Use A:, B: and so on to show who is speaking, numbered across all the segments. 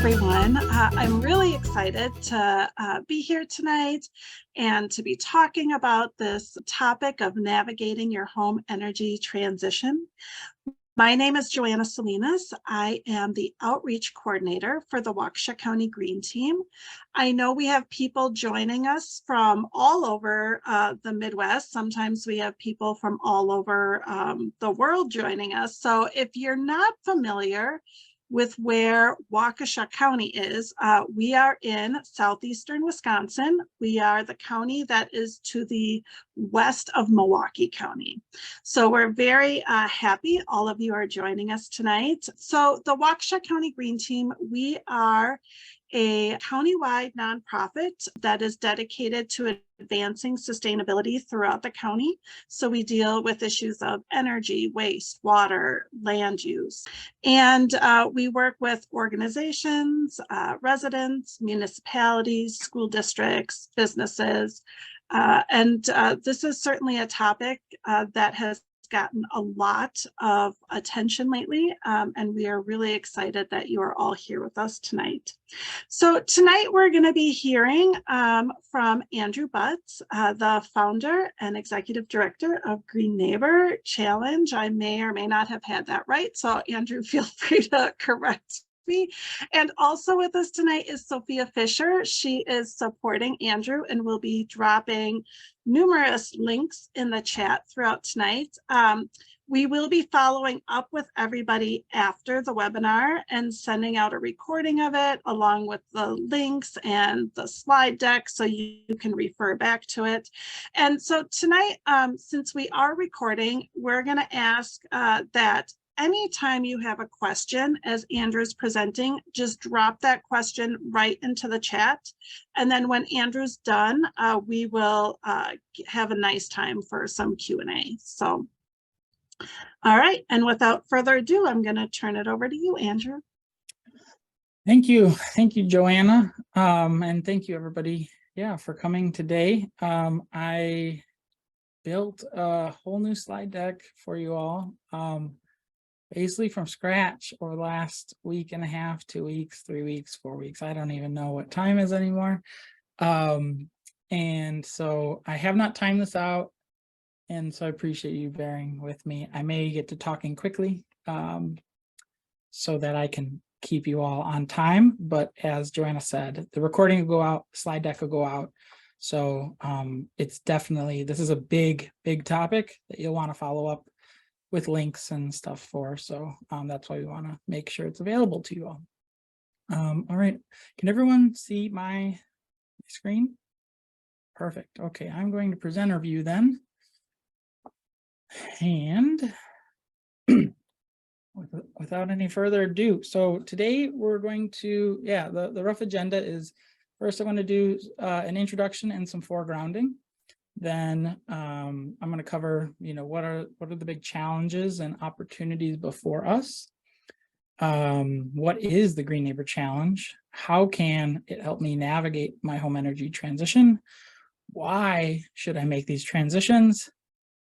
A: everyone. I'm really excited to be here tonight and to be talking about this topic of navigating your home energy transition. My name is Joanna Salinas. I am the outreach coordinator for the Waukesha County Green Team. I know we have people joining us from all over the Midwest. Sometimes we have people from all over the world joining us. So if you're not familiar with where Waukesha County is, we are in southeastern Wisconsin. We are the county that is to the west of Milwaukee County. So we're very happy all of you are joining us tonight. So the Waukesha County Green Team, we are a countywide nonprofit that is dedicated to advancing sustainability throughout the county. So we deal with issues of energy, waste, water, land use. And we work with organizations, residents, municipalities, school districts, businesses. And this is certainly a topic that has gotten a lot of attention lately, and we are really excited that you are all here with us tonight. So tonight we're going to be hearing from Andrew Butts, the founder and executive director of Green Neighbor Challenge. I may or may not have had that right, so Andrew, feel free to correct me. And also with us tonight is Sophia Fisher. She is supporting Andrew and will be dropping numerous links in the chat throughout tonight. We will be following up with everybody after the webinar and sending out a recording of it along with the links and the slide deck so you can refer back to it. And so tonight, since we are recording, we're going to ask that anytime you have a question as Andrew's presenting, just drop that question right into the chat. And then when Andrew's done, we will have a nice time for some Q&A. So, all right. And without further ado, I'm going to turn it over to you, Andrew.
B: Thank you. Thank you, Joanna. And thank you, everybody, for coming today. I built a whole new slide deck for you all. Basically from scratch over the last week and a half, 2 weeks, 3 weeks, 4 weeks. I don't even know what time is anymore. And so I have not timed this out. And so I appreciate you bearing with me. I may get to talking quickly so that I can keep you all on time. But as Joanna said, the recording will go out, slide deck will go out. So it's definitely, this is a big, big topic that you'll want to follow up with links and stuff for. So that's why we want to make sure it's available to you all. All right, can everyone see my screen? Perfect. Okay, I'm going to present our view then. And without any further ado, so today we're going to, the rough agenda is first I'm going to do an introduction and some foregrounding. Then I'm going to cover, what are the big challenges and opportunities before us? What is the Green Neighbor Challenge? How can it help me navigate my home energy transition? Why should I make these transitions?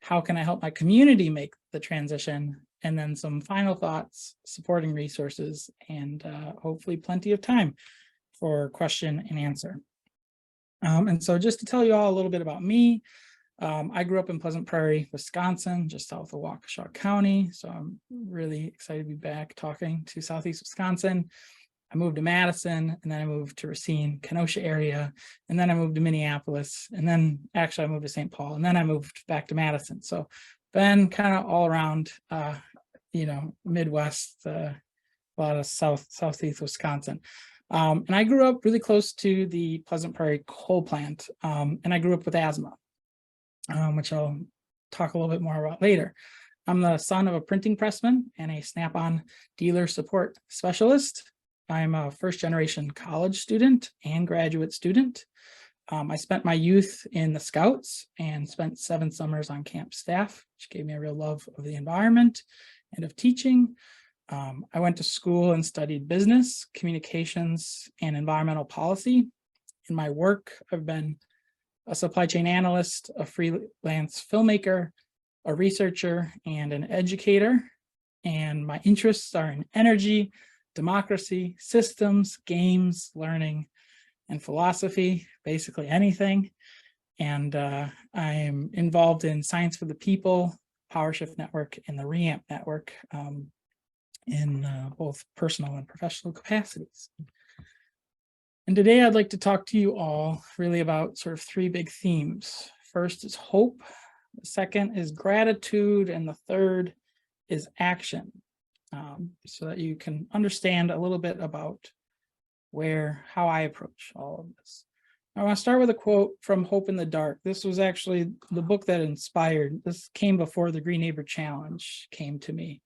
B: How can I help my community make the transition? And then some final thoughts, supporting resources, and hopefully plenty of time for question and answer. And so just to tell you all a little bit about me, I grew up in Pleasant Prairie, Wisconsin, just south of Waukesha County. So I'm really excited to be back talking to Southeast Wisconsin. I moved to Madison, and then I moved to Racine, Kenosha area, and then I moved to Minneapolis, and then actually I moved to St. Paul, and then I moved back to Madison. So been kind of all around, Midwest, a lot of southeast Wisconsin. And I grew up really close to the Pleasant Prairie coal plant, and I grew up with asthma, which I'll talk a little bit more about later. I'm the son of a printing pressman and a Snap-on dealer support specialist. I'm a first-generation college student and graduate student. I spent my youth in the Scouts and spent 7 summers on camp staff, which gave me a real love of the environment and of teaching. I went to school and studied business, communications, and environmental policy. In my work, I've been a supply chain analyst, a freelance filmmaker, a researcher, and an educator. And my interests are in energy, democracy, systems, games, learning, and philosophy, basically anything. And I'm involved in Science for the People, PowerShift Network, and the REAMP Network in both personal and professional capacities. And today I'd like to talk to you all really about sort of three big themes. First is hope, the second is gratitude, and the third is action, so that you can understand a little bit about how I approach all of this. I want to start with a quote from Hope in the Dark. This was actually the book that inspired. This came before the Green Neighbor Challenge came to me.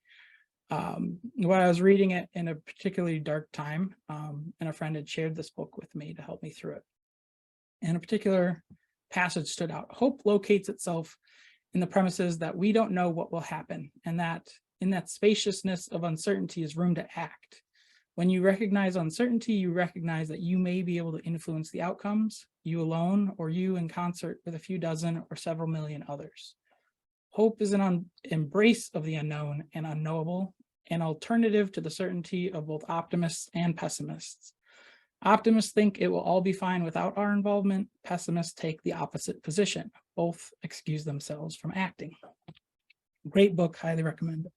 B: When I was reading it in a particularly dark time, and a friend had shared this book with me to help me through it. And a particular passage stood out. Hope locates itself in the premises that we don't know what will happen, and that in that spaciousness of uncertainty is room to act. When you recognize uncertainty, you recognize that you may be able to influence the outcomes, you alone, or you in concert with a few dozen or several million others. Hope is an embrace of the unknown and unknowable, an alternative to the certainty of both optimists and pessimists. Optimists think it will all be fine without our involvement. Pessimists take the opposite position. Both excuse themselves from acting. Great book, highly recommend it.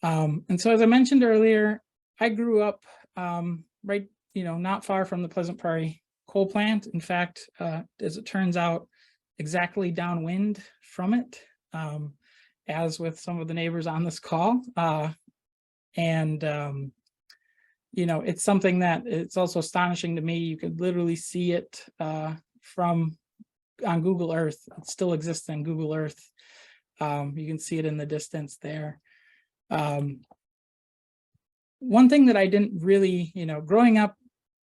B: And so as I mentioned earlier, I grew up not far from the Pleasant Prairie coal plant. In fact, as it turns out, exactly downwind from it, as with some of the neighbors on this call. It's something that it's also astonishing to me. You could literally see it on Google Earth. It still exists on Google Earth. You can see it in the distance there. One thing that I didn't really, growing up,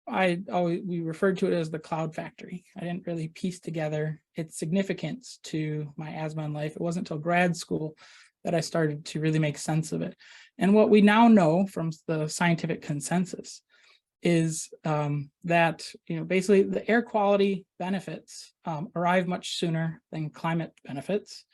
B: we referred to it as the cloud factory. I didn't really piece together its significance to my asthma in life. It wasn't until grad school that I started to really make sense of it. And what we now know from the scientific consensus is that, basically the air quality benefits arrive much sooner than climate benefits.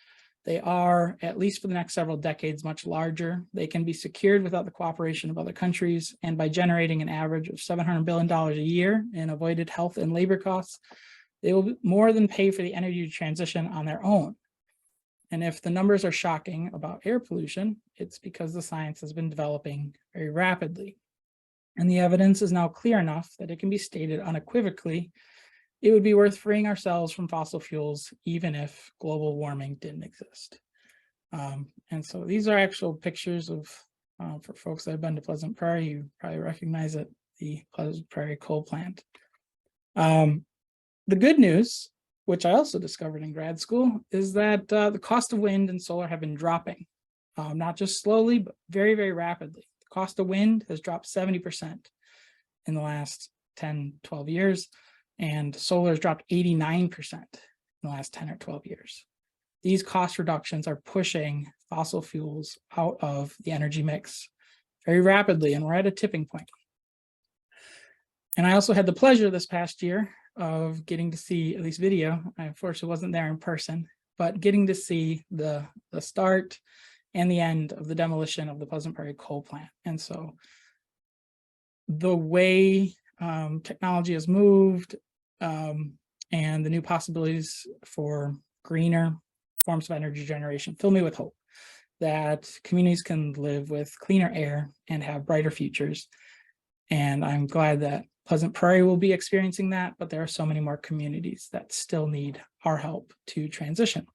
B: They are, at least for the next several decades, much larger. They can be secured without the cooperation of other countries, and by generating an average of $700 billion a year in avoided health and labor costs, they will more than pay for the energy transition on their own. And if the numbers are shocking about air pollution, it's because the science has been developing very rapidly. And the evidence is now clear enough that it can be stated unequivocally it would be worth freeing ourselves from fossil fuels, even if global warming didn't exist. And so these are actual pictures of, for folks that have been to Pleasant Prairie, you probably recognize it, the Pleasant Prairie coal plant. The good news, which I also discovered in grad school, is that the cost of wind and solar have been dropping, not just slowly, but very, very rapidly. The cost of wind has dropped 70% in the last 10, 12 years. And solar has dropped 89% in the last 10 or 12 years. These cost reductions are pushing fossil fuels out of the energy mix very rapidly, and we're at a tipping point. And I also had the pleasure this past year of getting to see, at least video, I unfortunately wasn't there in person, but getting to see the start and the end of the demolition of the Pleasant Prairie coal plant. And so the way technology has moved, and the new possibilities for greener forms of energy generation fill me with hope that communities can live with cleaner air and have brighter futures. And I'm glad that Pleasant Prairie will be experiencing that, but there are so many more communities that still need our help to transition.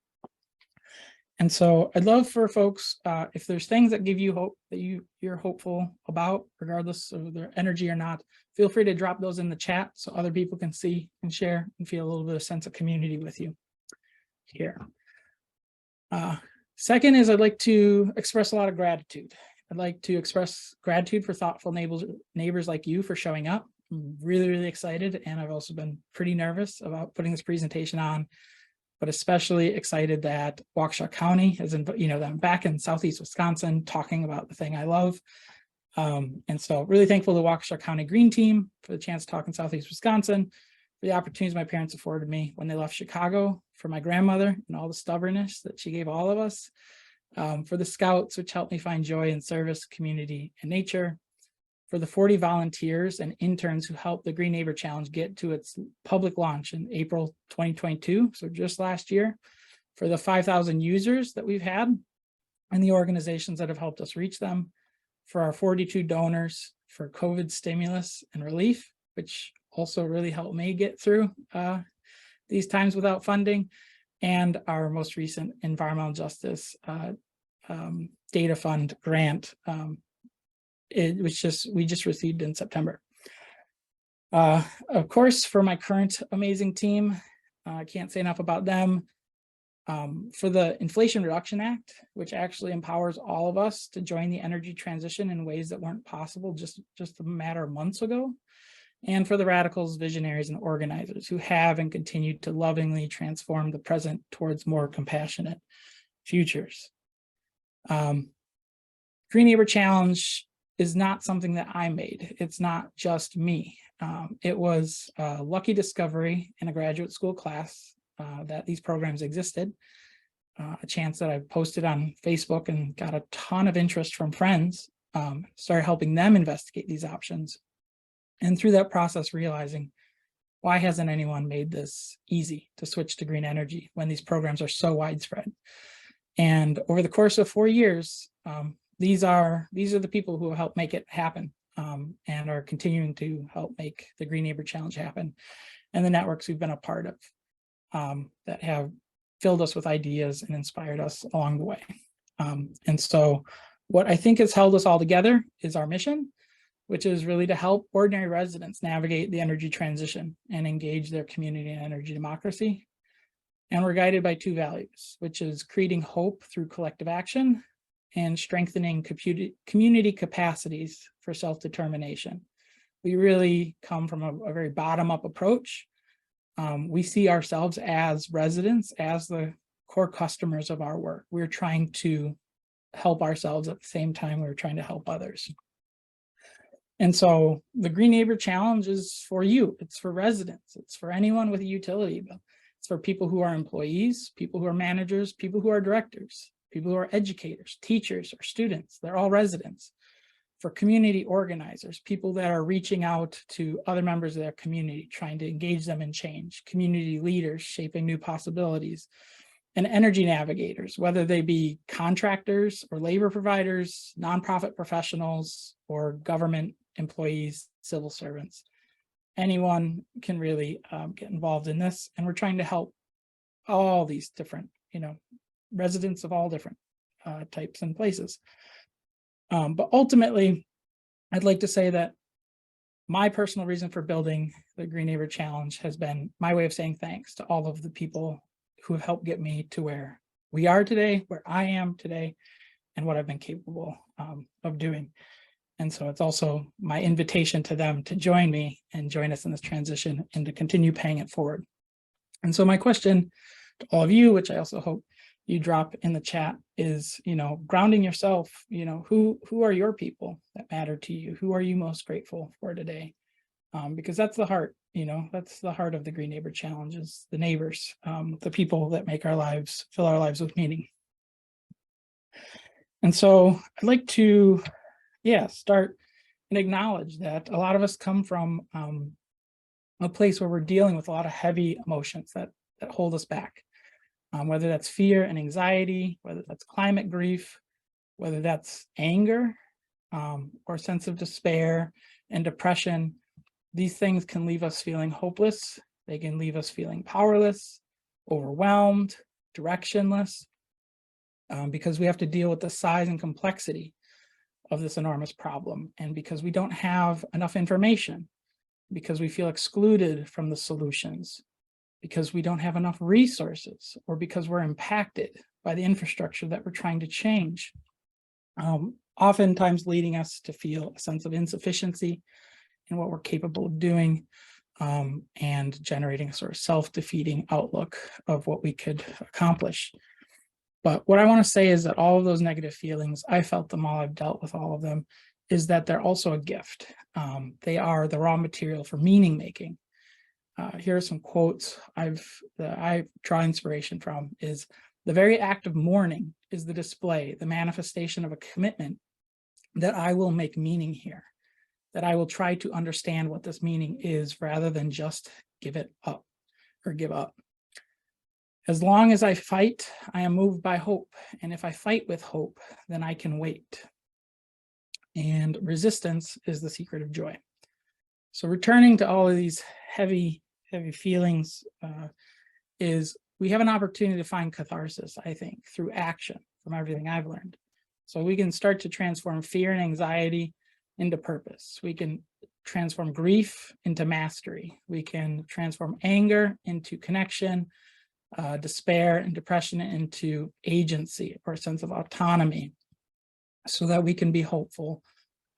B: And so I'd love for folks, if there's things that give you hope that you're hopeful about, regardless of their energy or not, feel free to drop those in the chat so other people can see and share and feel a little bit of sense of community with you here. Second is I'd like to express a lot of gratitude. I'd like to express gratitude for thoughtful neighbors like you for showing up. I'm really, really excited. And I've also been pretty nervous about putting this presentation on, but especially excited that Waukesha County is in, that I'm back in Southeast Wisconsin talking about the thing I love. And so really thankful to the Waukesha County Green Team for the chance to talk in Southeast Wisconsin, for the opportunities my parents afforded me when they left Chicago, for my grandmother and all the stubbornness that she gave all of us, for the Scouts, which helped me find joy in service, community, and nature, for the 40 volunteers and interns who helped the Green Neighbor Challenge get to its public launch in April 2022, so just last year, for the 5,000 users that we've had and the organizations that have helped us reach them, for our 42 donors, for COVID stimulus and relief, which also really helped me get through these times without funding, and our most recent environmental justice data fund grant, we just received in September. Of course, for my current amazing team, I can't say enough about them. For the Inflation Reduction Act, which actually empowers all of us to join the energy transition in ways that weren't possible just a matter of months ago. And for the radicals, visionaries, and organizers who have and continue to lovingly transform the present towards more compassionate futures. Green Neighbor Challenge is not something that I made. It's not just me. It was a lucky discovery in a graduate school class that these programs existed. A chance that I posted on Facebook and got a ton of interest from friends, started helping them investigate these options. And through that process, realizing, why hasn't anyone made this easy to switch to green energy when these programs are so widespread? And over the course of 4 years, these are the people who have helped make it happen, and are continuing to help make the Green Neighbor Challenge happen, and the networks we've been a part of that have filled us with ideas and inspired us along the way. And so what I think has held us all together is our mission, which is really to help ordinary residents navigate the energy transition and engage their community in energy democracy. And we're guided by 2 values, which is creating hope through collective action and strengthening community capacities for self-determination. We really come from a very bottom-up approach. We see ourselves as residents, as the core customers of our work. We're trying to help ourselves at the same time we're trying to help others. And so the Green Neighbor Challenge is for you. It's for residents. It's for anyone with a utility bill. It's for people who are employees, people who are managers, people who are directors, people who are educators, teachers, or students. They're all residents. For community organizers, people that are reaching out to other members of their community, trying to engage them in change, community leaders shaping new possibilities, and energy navigators, whether they be contractors or labor providers, nonprofit professionals, or government employees, civil servants. Anyone can really get involved in this, and we're trying to help all these different, residents of all different types and places. But ultimately, I'd like to say that my personal reason for building the Green Neighbor Challenge has been my way of saying thanks to all of the people who have helped get me to where we are today, where I am today, and what I've been capable of doing. And so it's also my invitation to them to join me and join us in this transition and to continue paying it forward. And so my question to all of you, which I also hope you drop in the chat, is, grounding yourself, who are your people that matter to you? Who are you most grateful for today? Because that's the heart, that's the heart of the Green Neighbor Challenge, is the neighbors, the people that make our lives, fill our lives with meaning. And so I'd like to, start and acknowledge that a lot of us come from a place where we're dealing with a lot of heavy emotions that hold us back. Whether that's fear and anxiety, whether that's climate grief, whether that's anger, or sense of despair and depression. These things can leave us feeling hopeless. They can leave us feeling powerless, overwhelmed, directionless, because we have to deal with the size and complexity of this enormous problem. And because we don't have enough information, because we feel excluded from the solutions, because we don't have enough resources, or because we're impacted by the infrastructure that we're trying to change, oftentimes leading us to feel a sense of insufficiency in what we're capable of doing, and generating a sort of self-defeating outlook of what we could accomplish. But what I want to say is that all of those negative feelings, I felt them all, I've dealt with all of them, is that they're also a gift. They are the raw material for meaning making. Here are some quotes that I draw inspiration from. Is the very act of mourning is the display, the manifestation of a commitment that I will make meaning here. that I will try to understand what this meaning is rather than just give it up or give up. As long as I fight, I am moved by hope. And if I fight with hope, then I can wait. And resistance is the secret of joy. So returning to all of these heavy feelings is we have an opportunity to find catharsis, I think, through action from everything I've learned. So we can start to transform fear and anxiety into purpose. We can transform grief into mastery. We can transform anger into connection, despair and depression into agency or a sense of autonomy, so that we can be hopeful,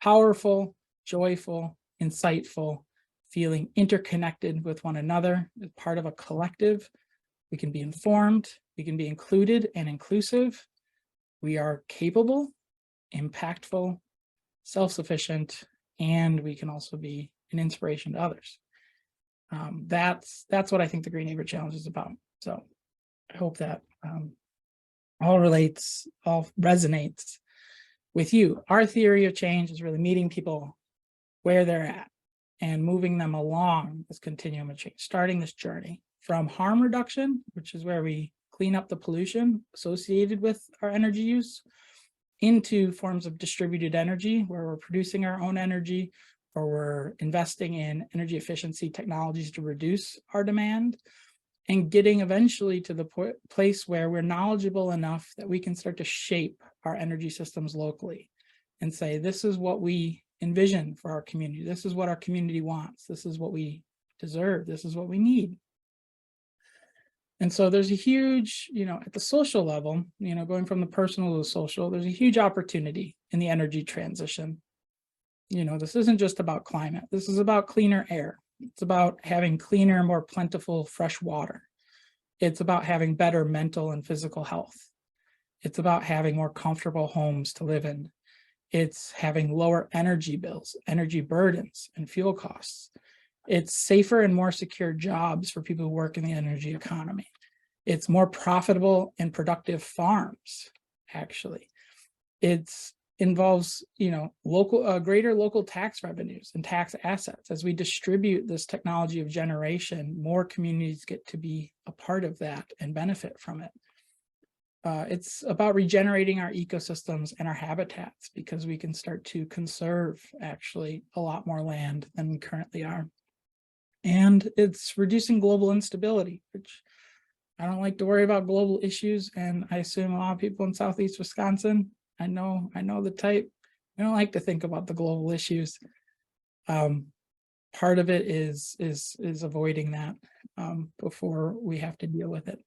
B: powerful, joyful, insightful, feeling interconnected with one another as part of a collective. We can be informed, we can be included and inclusive. We are capable, impactful, self-sufficient, and we can also be an inspiration to others. That's what I think the Green Neighbor Challenge is about. So I hope that all resonates with you. Our theory of change is really meeting people where they're at and moving them along this continuum of change, starting this journey from harm reduction, which is where we clean up the pollution associated with our energy use, into forms of distributed energy, where we're producing our own energy, or we're investing in energy efficiency technologies to reduce our demand, and getting eventually to the place where we're knowledgeable enough that we can start to shape our energy systems locally and say, this is what we envision for our community. This is what our community wants. This is what we deserve. This is what we need. And so there's a huge, at the social level, going from the personal to the social, there's a huge opportunity in the energy transition. This isn't just about climate. This is about cleaner air. It's about having cleaner, more plentiful, fresh water. It's about having better mental and physical health. It's about having more comfortable homes to live in. It's having lower energy bills, energy burdens, and fuel costs. It's safer and more secure jobs for people who work in the energy economy. It's more profitable and productive farms, actually. It involves, greater local tax revenues and tax assets. As we distribute this technology of generation, more communities get to be a part of that and benefit from it. It's about regenerating our ecosystems and our habitats, because we can start to conserve actually a lot more land than we currently are. And it's reducing global instability, which I don't like to worry about global issues. And I assume a lot of people in Southeast Wisconsin, I know the type, I don't like to think about the global issues. Part of it is avoiding that before we have to deal with it.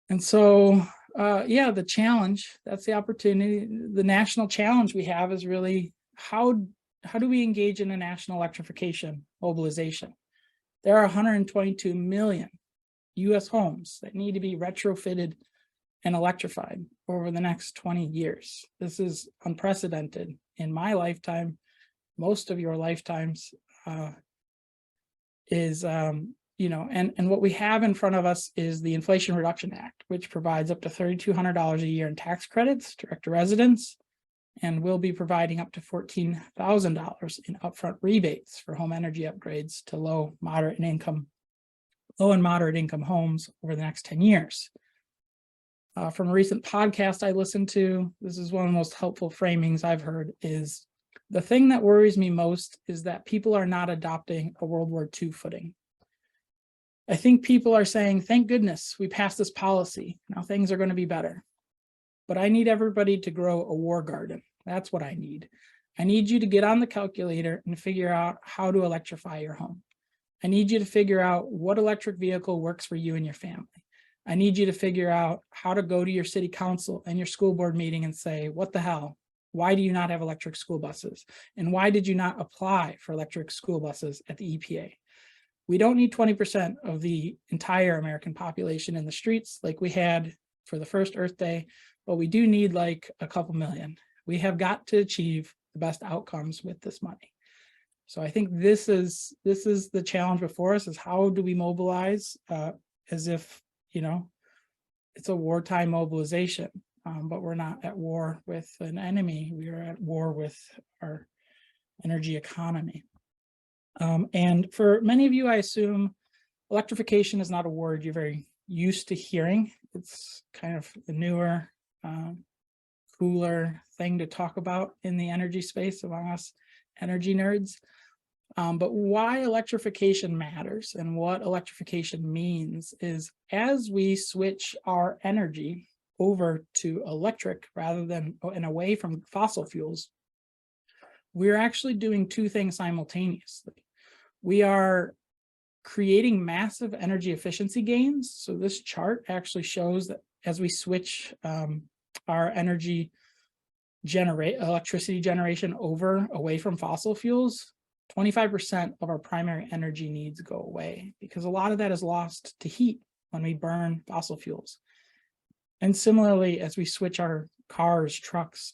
B: And so, the challenge, that's the opportunity. The national challenge we have is really how do we engage in a national electrification mobilization? There are 122 million US homes that need to be retrofitted and electrified over the next 20 years. This is unprecedented in my lifetime. Most of your lifetimes and what we have in front of us is the Inflation Reduction Act, which provides up to $3,200 a year in tax credits direct to residents, and will be providing up to $14,000 in upfront rebates for home energy upgrades to low and moderate income homes over the next 10 years. From a recent podcast I listened to, this is one of the most helpful framings I've heard, is the thing that worries me most is that people are not adopting a World War II footing. I think people are saying, thank goodness we passed this policy. Now things are going to be better. But I need everybody to grow a war garden. That's what I need. I need you to get on the calculator and figure out how to electrify your home. I need you to figure out what electric vehicle works for you and your family. I need you to figure out how to go to your city council and your school board meeting and say, what the hell? Why do you not have electric school buses? And why did you not apply for electric school buses at the EPA? We don't need 20% of the entire American population in the streets like we had for the first Earth Day, but we do need like a couple million. We have got to achieve the best outcomes with this money. So I think this is the challenge before us, is how do we mobilize as if, it's a wartime mobilization, but we're not at war with an enemy. We are at war with our energy economy. And for many of you, I assume electrification is not a word you're very used to hearing. It's kind of the newer, cooler thing to talk about in the energy space among us energy nerds. But why electrification matters and what electrification means is as we switch our energy over to electric rather than and away from fossil fuels, we're actually doing two things simultaneously. We are creating massive energy efficiency gains. So this chart actually shows that as we switch our electricity generation away from fossil fuels, 25% of our primary energy needs go away because a lot of that is lost to heat when we burn fossil fuels. And similarly, as we switch our cars, trucks,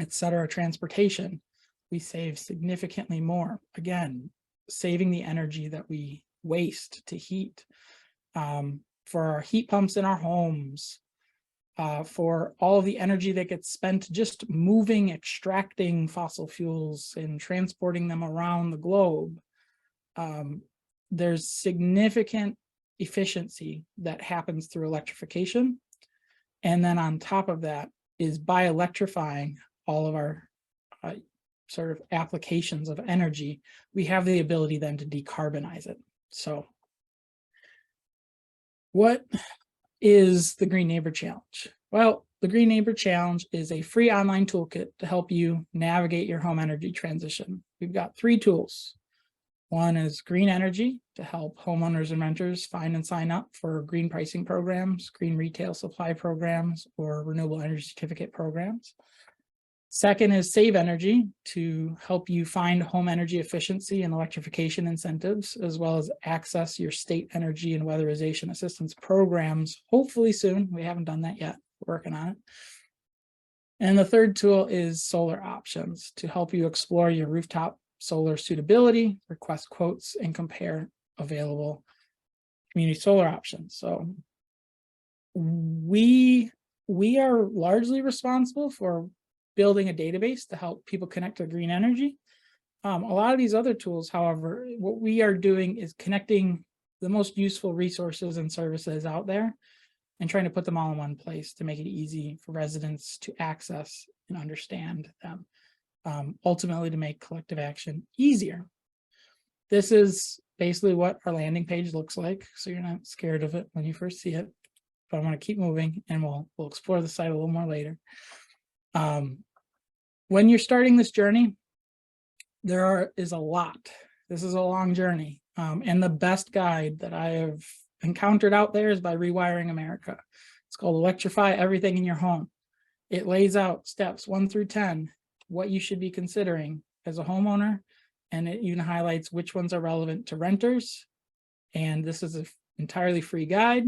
B: etc., transportation, we save significantly more. Again, saving the energy that we waste to heat. For our heat pumps in our homes, for all of the energy that gets spent just moving, extracting fossil fuels and transporting them around the globe, there's significant efficiency that happens through electrification. And then on top of that is by electrifying all of our sort of applications of energy, we have the ability then to decarbonize it. So what is the Green Neighbor Challenge? Well, the Green Neighbor Challenge is a free online toolkit to help you navigate your home energy transition. We've got 3 tools. One is green energy to help homeowners and renters find and sign up for green pricing programs, green retail supply programs, or renewable energy certificate programs. Second is Save Energy to help you find home energy efficiency and electrification incentives, as well as access your state energy and weatherization assistance programs, hopefully soon. We haven't done that yet, we're working on it. And the third tool is Solar Options to help you explore your rooftop solar suitability, request quotes, and compare available community solar options. So we are largely responsible for building a database to help people connect to green energy. A lot of these other tools, however, what we are doing is connecting the most useful resources and services out there and trying to put them all in one place to make it easy for residents to access and understand them, ultimately to make collective action easier. This is basically what our landing page looks like, so you're not scared of it when you first see it, but I want to keep moving and we'll explore the site a little more later. When you're starting this journey, is a lot. This is a long journey. And the best guide that I have encountered out there is by Rewiring America. It's called Electrify Everything in Your Home. It lays out steps 1 through 10, what you should be considering as a homeowner, and it even highlights which ones are relevant to renters. And this is an entirely free guide.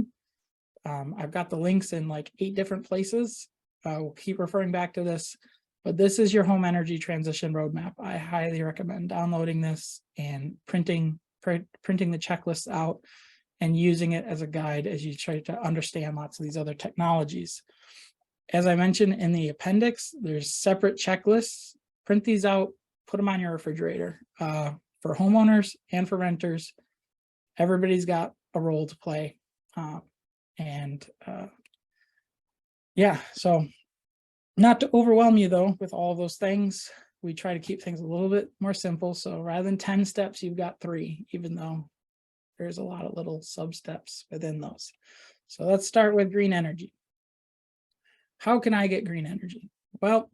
B: I've got the links in like 8 different places. We'll keep referring back to this, but this is your home energy transition roadmap. I highly recommend downloading this and printing the checklists out and using it as a guide as you try to understand lots of these other technologies. As I mentioned in the appendix, there's separate checklists. Print these out, put them on your refrigerator. For homeowners and for renters, everybody's got a role to play. Yeah, so not to overwhelm you though with all of those things, we try to keep things a little bit more simple. So rather than 10 steps, you've got 3, even though there's a lot of little sub steps within those. So let's start with green energy. How can I get green energy? Well,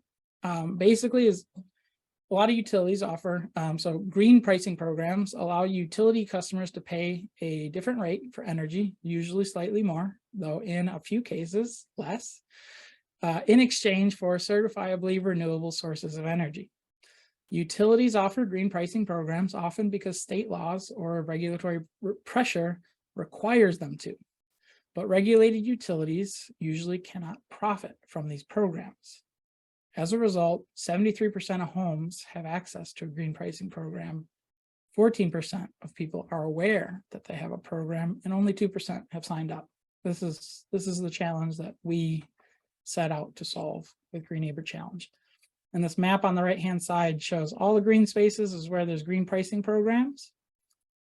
B: basically is a lot of utilities offer, so green pricing programs allow utility customers to pay a different rate for energy, usually slightly more, though in a few cases less, in exchange for certifiably renewable sources of energy. Utilities offer green pricing programs often because state laws or regulatory pressure requires them to, but regulated utilities usually cannot profit from these programs. As a result, 73% of homes have access to a green pricing program. 14% of people are aware that they have a program, and only 2% have signed up. This is the challenge that we set out to solve with Green Neighbor Challenge. And this map on the right-hand side shows all the green spaces is where there's green pricing programs.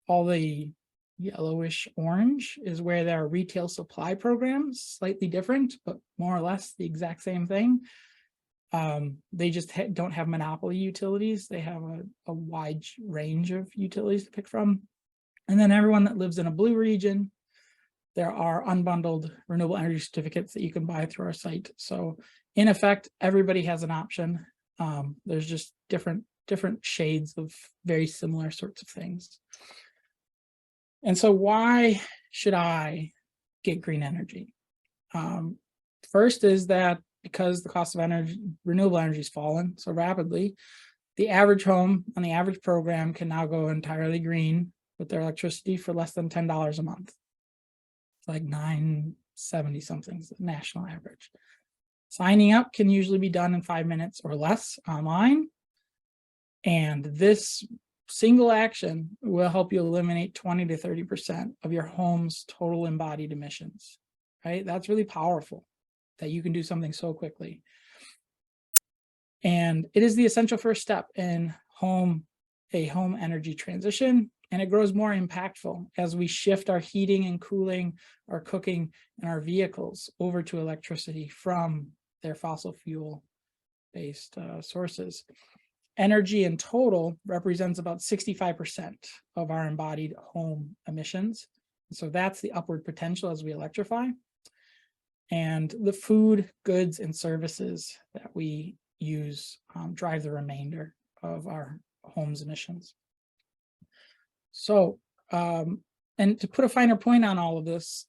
B: All the yellowish orange is where there are retail supply programs, slightly different, but more or less the exact same thing. They just don't have monopoly utilities. They have a wide range of utilities to pick from. And then everyone that lives in a blue region, there are unbundled renewable energy certificates that you can buy through our site. So in effect, everybody has an option. There's just different shades of very similar sorts of things. And so why should I get green energy? First is that because the cost of energy, renewable energy has fallen so rapidly, the average home on the average program can now go entirely green with their electricity for less than $10 a month. It's like $9.70 something is the national average. Signing up can usually be done in 5 minutes or less online. And this single action will help you eliminate 20 to 30% of your home's total embodied emissions, right? That's really powerful that you can do something so quickly. And it is the essential first step in a home energy transition, and it grows more impactful as we shift our heating and cooling, our cooking, and our vehicles over to electricity from their fossil fuel-based sources. Energy in total represents about 65% of our embodied home emissions. So that's the upward potential as we electrify. And the food, goods, and services that we use drive the remainder of our home's emissions. So, and to put a finer point on all of this,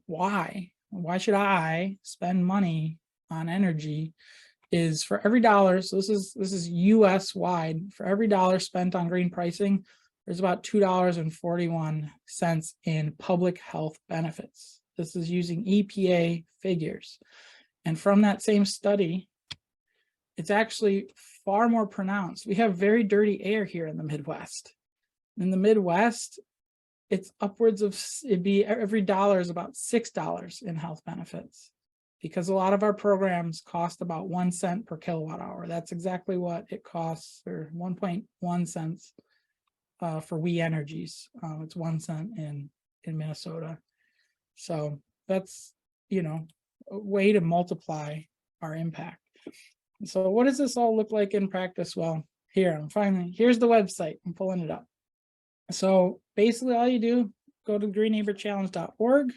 B: why should I spend money on energy? Is for every dollar, so this is US wide, for every dollar spent on green pricing, there's about $2.41 in public health benefits. This is using EPA figures. And from that same study, it's actually far more pronounced. We have very dirty air here in the Midwest. In the Midwest, it's upwards of, it'd be every dollar is about $6 in health benefits, because a lot of our programs cost about 1 cent per kilowatt hour. That's exactly what it costs, or 1.1 cents for WI Energies. It's 1 cent in Minnesota. So that's, a way to multiply our impact. So what does this all look like in practice? Well, here's the website. I'm pulling it up. So basically all you do, go to greenneighborchallenge.org. You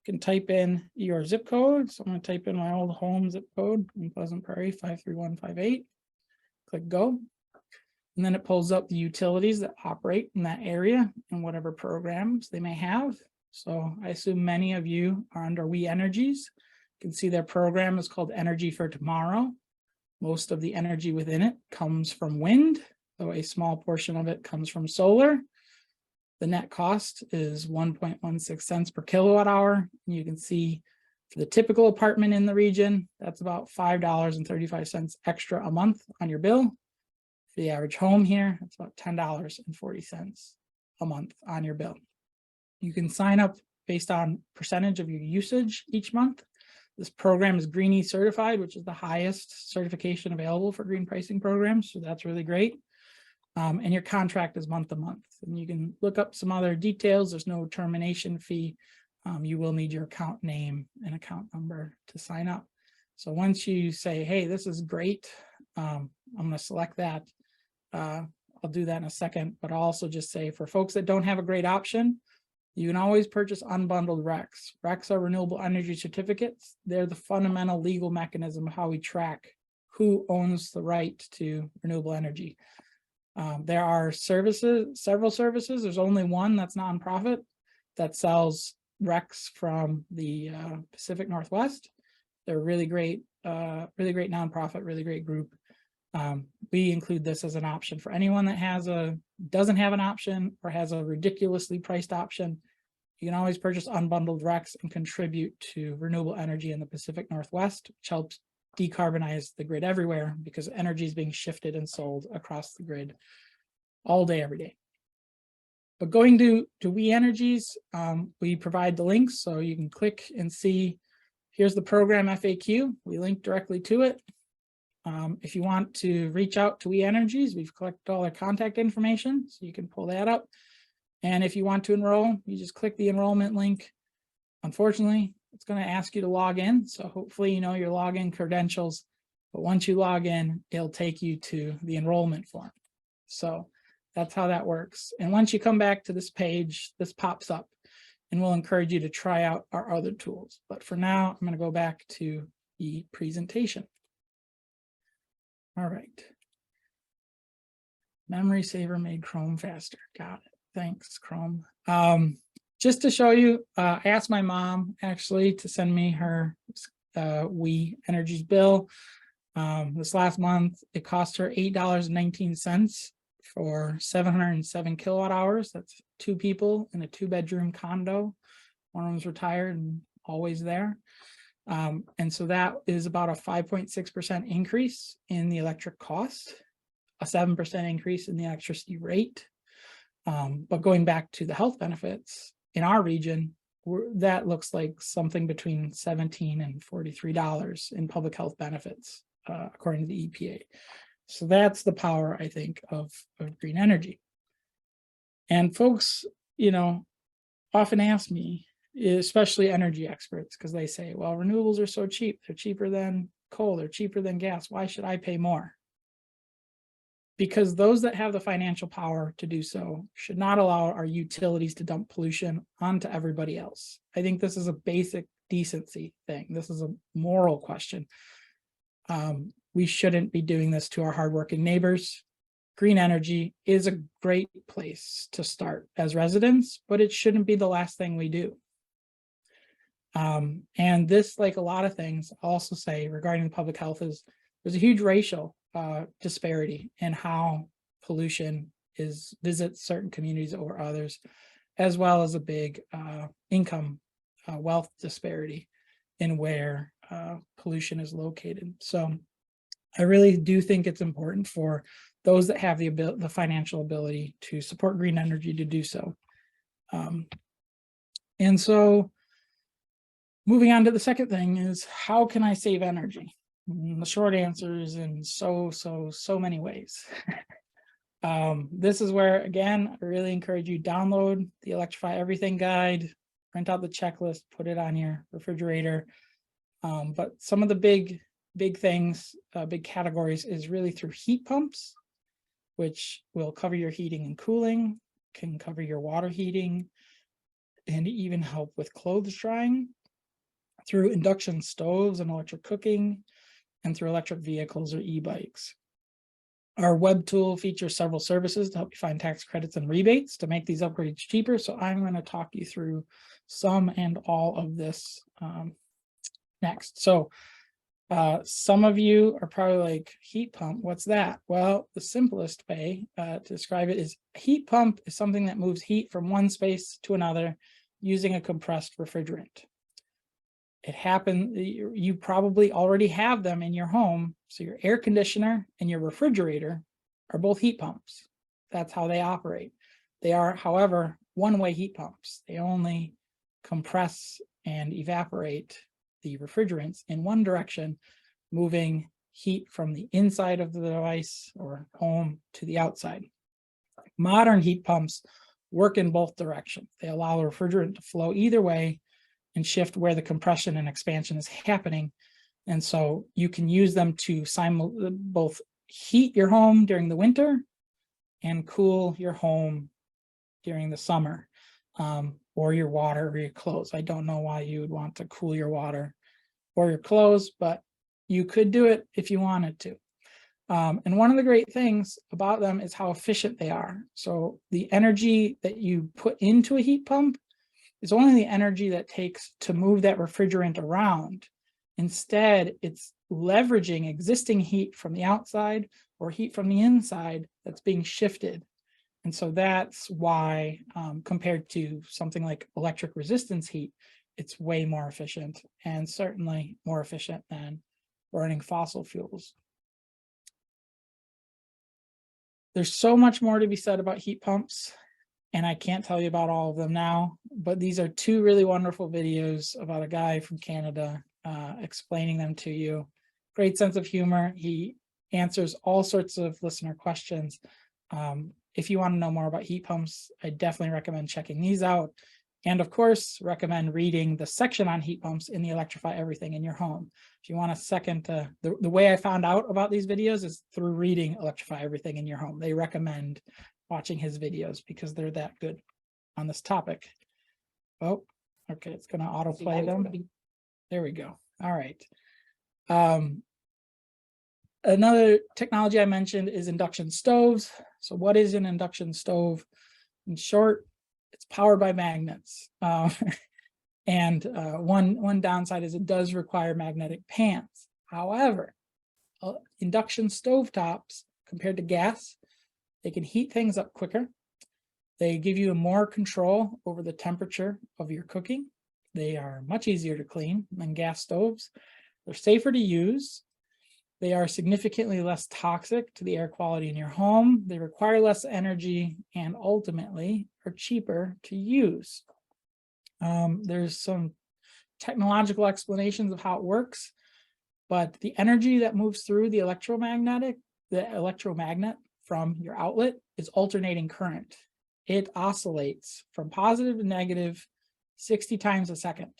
B: can type in your zip code. So I'm going to type in my old home zip code in Pleasant Prairie, 53158. Click go. And then it pulls up the utilities that operate in that area and whatever programs they may have. So I assume many of you are under WI Energies. You can see their program is called Energy for Tomorrow. Most of the energy within it comes from wind, though a small portion of it comes from solar. The net cost is 1.16 cents per kilowatt hour. You can see for the typical apartment in the region, that's about $5.35 extra a month on your bill. For the average home here, it's about $10.40 a month on your bill. You can sign up based on percentage of your usage each month. This program is Greenie certified, which is the highest certification available for green pricing programs. So that's really great. And your contract is month to month. And you can look up some other details. There's no termination fee. You will need your account name and account number to sign up. So once you say, hey, this is great, I'm going to select that. I'll do that in a second, but I'll also just say for folks that don't have a great option, you can always purchase unbundled RECs. RECs are renewable energy certificates. They're the fundamental legal mechanism of how we track who owns the right to renewable energy. There are several services. There's only one that's nonprofit that sells RECs from the Pacific Northwest. They're really great nonprofit, really great group. We include this as an option for anyone that doesn't have an option or has a ridiculously priced option. You can always purchase unbundled RECs and contribute to renewable energy in the Pacific Northwest, which helps decarbonize the grid everywhere, because energy is being shifted and sold across the grid all day, every day. But going to WI Energies, we provide the links so you can click and see. Here's the program FAQ. We link directly to it. If you want to reach out to WI Energies, we've collected all their contact information, so you can pull that up. And if you want to enroll, you just click the enrollment link. Unfortunately, it's going to ask you to log in. So hopefully you know your login credentials. But once you log in, it'll take you to the enrollment form. So that's how that works. And once you come back to this page, this pops up and we'll encourage you to try out our other tools. But for now, I'm going to go back to the presentation. All right. Memory saver made Chrome faster. Got it. Thanks, Chrome. Just to show you, I asked my mom actually to send me her WI Energies bill. This last month, it cost her $8.19 for 707 kilowatt hours. That's 2 people in a 2-bedroom condo. One of them's retired and always there. And so that is about a 5.6% increase in the electric cost, a 7% increase in the electricity rate. But going back to the health benefits in our region, that looks like something between $17 and $43 in public health benefits, according to the EPA. So that's the power, I think, of green energy. And folks, often ask me, especially energy experts, because they say, well, renewables are so cheap. They're cheaper than coal. They're cheaper than gas. Why should I pay more? Because those that have the financial power to do so should not allow our utilities to dump pollution onto everybody else. I think this is a basic decency thing. This is a moral question. We shouldn't be doing this to our hardworking neighbors. Green energy is a great place to start as residents, but it shouldn't be the last thing we do. And this, like a lot of things, I'll also say regarding the public health, is there's a huge racial disparity in how pollution visits certain communities over others, as well as a big income wealth disparity in where pollution is located. So I really do think it's important for those that have the financial ability to support green energy to do so. And so moving on to the second thing is, how can I save energy? And the short answer is in so many ways. This is where, again, I really encourage you download the Electrify Everything guide, print out the checklist, put it on your refrigerator. But some of the big things, big categories is really through heat pumps, which will cover your heating and cooling, can cover your water heating, and even help with clothes drying, through induction stoves and electric cooking, and through electric vehicles or e-bikes. Our web tool features several services to help you find tax credits and rebates to make these upgrades cheaper. So I'm going to talk you through some and all of this next. So some of you are probably like, heat pump, what's that? Well, the simplest way to describe it is a heat pump is something that moves heat from one space to another using a compressed refrigerant. It happens, you probably already have them in your home. So your air conditioner and your refrigerator are both heat pumps. That's how they operate. They are, however, one-way heat pumps. They only compress and evaporate the refrigerants in one direction, moving heat from the inside of the device or home to the outside. Modern heat pumps work in both directions. They allow the refrigerant to flow either way and shift where the compression and expansion is happening. And so you can use them to both heat your home during the winter and cool your home during the summer, or your water or your clothes. I don't know why you would want to cool your water or your clothes, but you could do it if you wanted to. And one of the great things about them is how efficient they are. So the energy that you put into a heat pump is only the energy that takes to move that refrigerant around. Instead, it's leveraging existing heat from the outside or heat from the inside that's being shifted. And so that's why, compared to something like electric resistance heat, it's way more efficient, and certainly more efficient than burning fossil fuels. There's so much more to be said about heat pumps, and I can't tell you about all of them now, but these are 2 really wonderful videos about a guy from Canada explaining them to you. great sense of humor. He answers all sorts of listener questions. If you want to know more about heat pumps, I definitely recommend checking these out. And of course, recommend reading the section on heat pumps in the Electrify Everything in Your Home. If you want a second, the way I found out about these videos is through reading Electrify Everything in Your Home. They recommend watching his videos because they're that good on this topic. Oh, okay, it's going to autoplay them. There we go. All right. Another technology I mentioned is induction stoves. So what is an induction stove? In short, it's powered by magnets. And one downside is it does require magnetic pans. However, induction stovetops compared to gas, they can heat things up quicker. They give you more control over the temperature of your cooking. They are much easier to clean than gas stoves. They're safer to use. They are significantly less toxic to the air quality in your home. They require less energy and ultimately are cheaper to use. There's some technological explanations of how it works, but the energy that moves through the electromagnet from your outlet is alternating current. It oscillates from positive to negative 60 times a second.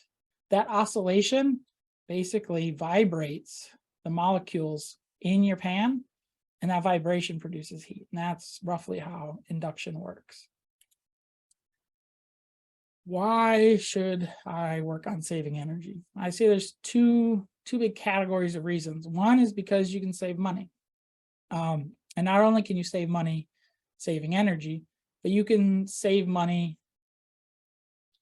B: That oscillation basically vibrates the molecules in your pan, and that vibration produces heat. And that's roughly how induction works. Why should I work on saving energy? I say there's two big categories of reasons. One is because you can save money. And not only can you save money saving energy, but you can save money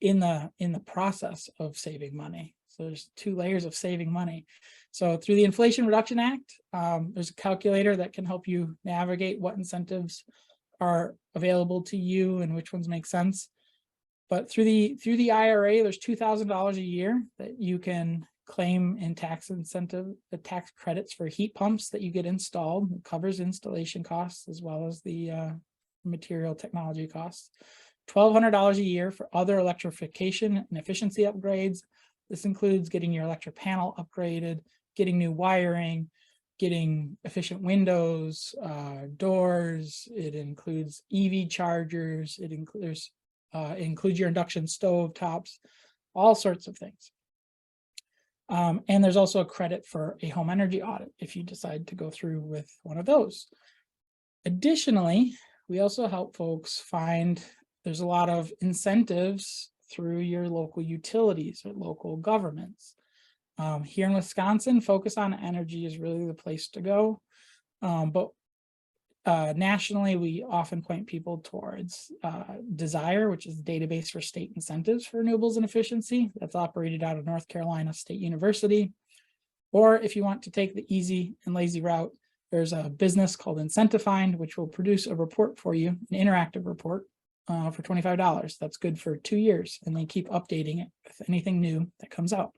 B: in the process of saving money. So there's two layers of saving money. So through the Inflation Reduction Act, there's a calculator that can help you navigate what incentives are available to you and which ones make sense. But through the IRA, there's $2,000 a year that you can claim in tax incentive, the tax credits for heat pumps that you get installed. It covers installation costs as well as the material technology costs. $1,200 a year for other electrification and efficiency upgrades. This includes getting your electric panel upgraded, getting new wiring, getting efficient windows, doors. It includes EV chargers. It includes your induction stove tops, all sorts of things. And there's also a credit for a home energy audit if you decide to go through with one of those. Additionally, we also help folks find there's a lot of incentives through your local utilities or local governments. Here in Wisconsin, Focus on Energy is really the place to go. But nationally, we often point people towards Desire, which is a database for state incentives for renewables and efficiency. That's operated out of North Carolina State University. Or if you want to take the easy and lazy route, there's a business called Incentifind, which will produce a report for you, an interactive report for $25. That's good for 2 years, and they keep updating it with anything new that comes out.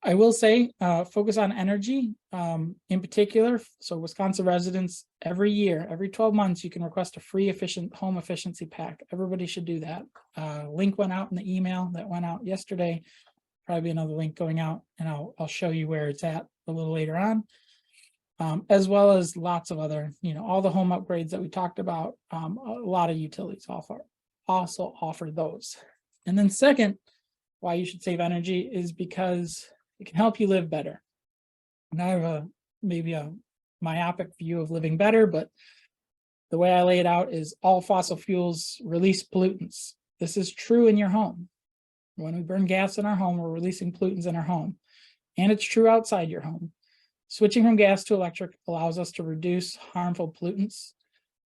B: I will say, Focus on Energy in particular. So Wisconsin residents, every year, every 12 months, you can request a free home efficiency pack. Everybody should do that. Link went out in the email that went out yesterday. Probably another link going out, and I'll show you where it's at a little later on. As well as lots of other, all the home upgrades that we talked about. A lot of utilities also offer those. And then second, why you should save energy is because it can help you live better. And I have maybe a myopic view of living better, but the way I lay it out is all fossil fuels release pollutants. This is true in your home. When we burn gas in our home, we're releasing pollutants in our home. And it's true outside your home. Switching from gas to electric allows us to reduce harmful pollutants,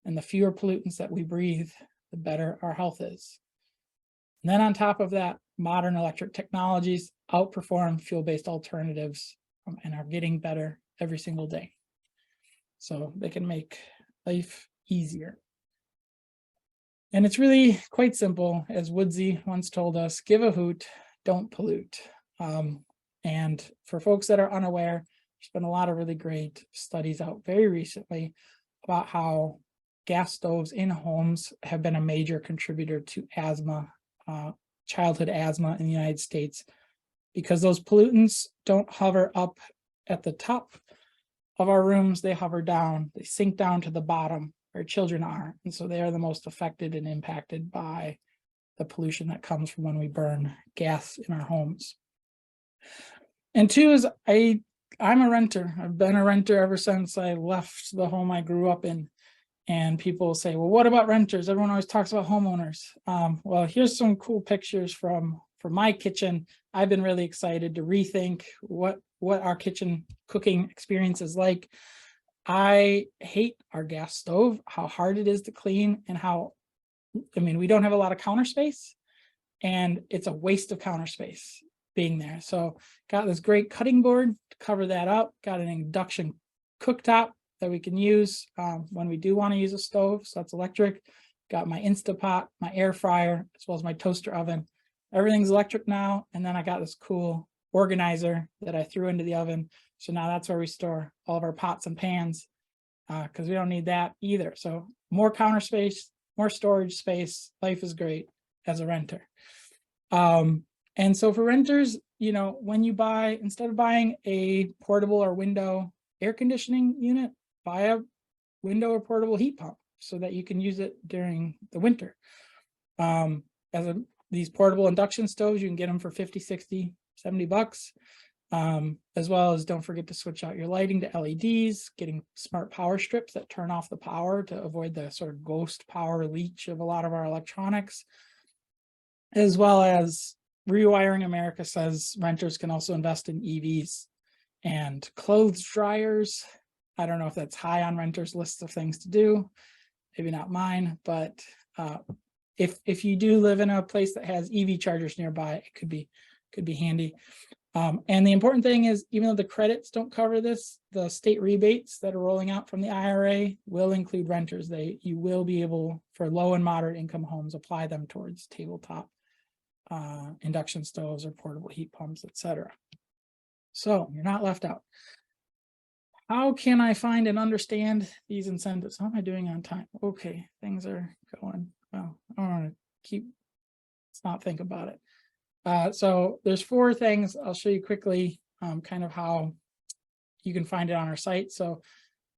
B: and the fewer pollutants that we breathe, the better our health is. And then on top of that, modern electric technologies outperform fuel-based alternatives and are getting better every single day. So they can make life easier. And it's really quite simple. As Woodsy once told us, give a hoot, don't pollute. And for folks that are unaware, there's been a lot of really great studies out very recently about how gas stoves in homes have been a major contributor to asthma, childhood asthma in the United States, because those pollutants don't hover up at the top of our rooms, they hover down, they sink down to the bottom where children are. And so they are the most affected and impacted by the pollution that comes from when we burn gas in our homes. And two is I'm a renter. I've been a renter ever since I left the home I grew up in. And people say, well, what about renters? Everyone always talks about homeowners. Well, here's some cool pictures from my kitchen. I've been really excited to rethink what our kitchen cooking experience is like. I hate our gas stove, how hard it is to clean, and we don't have a lot of counter space, and it's a waste of counter space being there. So got this great cutting board to cover that up, got an induction cooktop that we can use when we do want to use a stove. So that's electric. Got my Instapot, my air fryer, as well as my toaster oven. Everything's electric now. And then I got this cool organizer that I threw into the oven. So now that's where we store all of our pots and pans, because we don't need that either. So more counter space, more storage space. Life is great as a renter. And so for renters, when you buy, instead of buying a portable or window air conditioning unit, buy a window or portable heat pump so that you can use it during the winter. These portable induction stoves, you can get them for 50, 60, 70 bucks. As well as don't forget to switch out your lighting to LEDs, getting smart power strips that turn off the power to avoid the sort of ghost power leach of a lot of our electronics. As well as Rewiring America says renters can also invest in EVs and clothes dryers. I don't know if that's high on renters' lists of things to do, maybe not mine, but if you do live in a place that has EV chargers nearby, it could be handy. And the important thing is, even though the credits don't cover this, the state rebates that are rolling out from the IRA will include renters. You will be able, for low and moderate income homes, apply them towards tabletop induction stoves or portable heat pumps, etc. So you're not left out. How can I find and understand these incentives? How am I doing on time? Okay, things are going well. I don't want to let's not think about it. So there's 4 things I'll show you quickly, kind of how you can find it on our site. So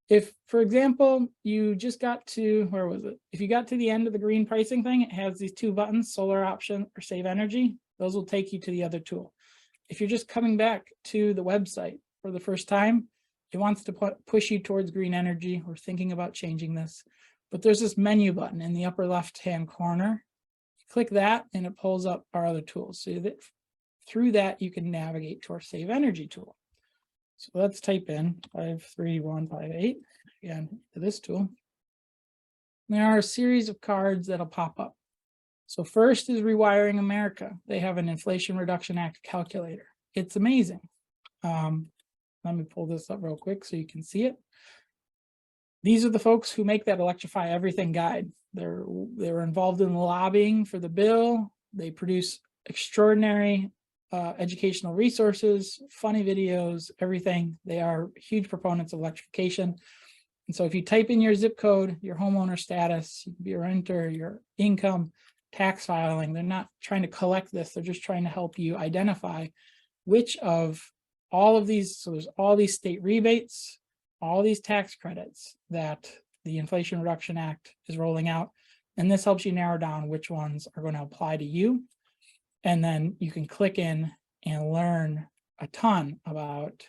B: if, for example, you just got to, where was it? If you got to the end of the green pricing thing, it has these 2 buttons, solar option or save energy. Those will take you to the other tool. If you're just coming back to the website for the first time, it wants to push you towards green energy. We're thinking about changing this, but there's this menu button in the upper left-hand corner. Click that and it pulls up our other tools. So that through that, you can navigate to our save energy tool. So let's type in 53158 again to this tool. There are a series of cards that'll pop up. So first is Rewiring America. They have an Inflation Reduction Act calculator. It's amazing. Let me pull this up real quick so you can see it. These are the folks who make that Electrify Everything guide. They were involved in the lobbying for the bill. They produce extraordinary educational resources, funny videos, everything. They are huge proponents of electrification. And so if you type in your zip code, your homeowner status, you can be a renter, your income, tax filing, they're not trying to collect this. They're just trying to help you identify which of all of these. So there's all these state rebates, all these tax credits that the Inflation Reduction Act is rolling out. And this helps you narrow down which ones are going to apply to you. And then you can click in and learn a ton about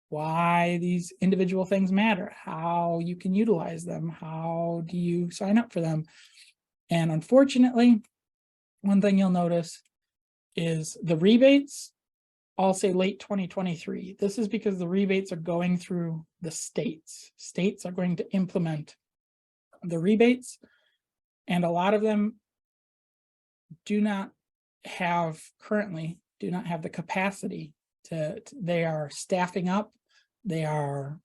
B: why these individual things matter, how you can utilize them, how do you sign up for them. And unfortunately, one thing you'll notice is the rebates all say late 2023. This is because the rebates are going through the states. States are going to implement the rebates, and a lot of them currently do not have the capacity they are staffing up, they are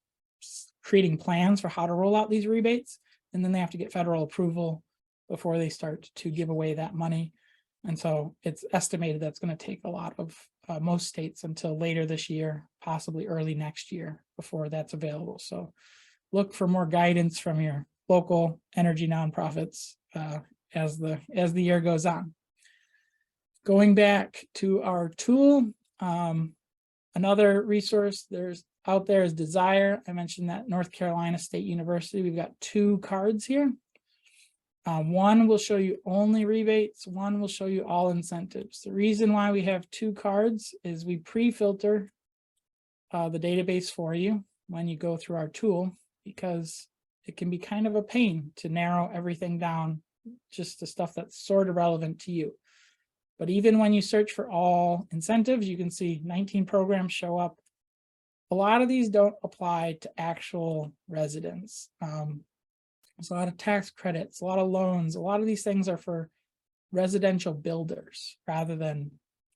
B: creating plans for how to roll out these rebates, and then they have to get federal approval before they start to give away that money. And so it's estimated that's going to take a lot of most states until later this year, possibly early next year, before that's available. So look for more guidance from your local energy nonprofits as the year goes on. Going back to our tool, Another resource out there is Desire. I mentioned that North Carolina State University. We've got 2 cards here. One will show you only rebates, one will show you all incentives. The reason why we have 2 cards is we pre-filter the database for you when you go through our tool, because it can be kind of a pain to narrow everything down, just the stuff that's sort of relevant to you. But even when you search for all incentives, you can see 19 programs show up. A lot of these don't apply to actual residents. There's a lot of tax credits, a lot of loans. A lot of these things are for residential builders rather than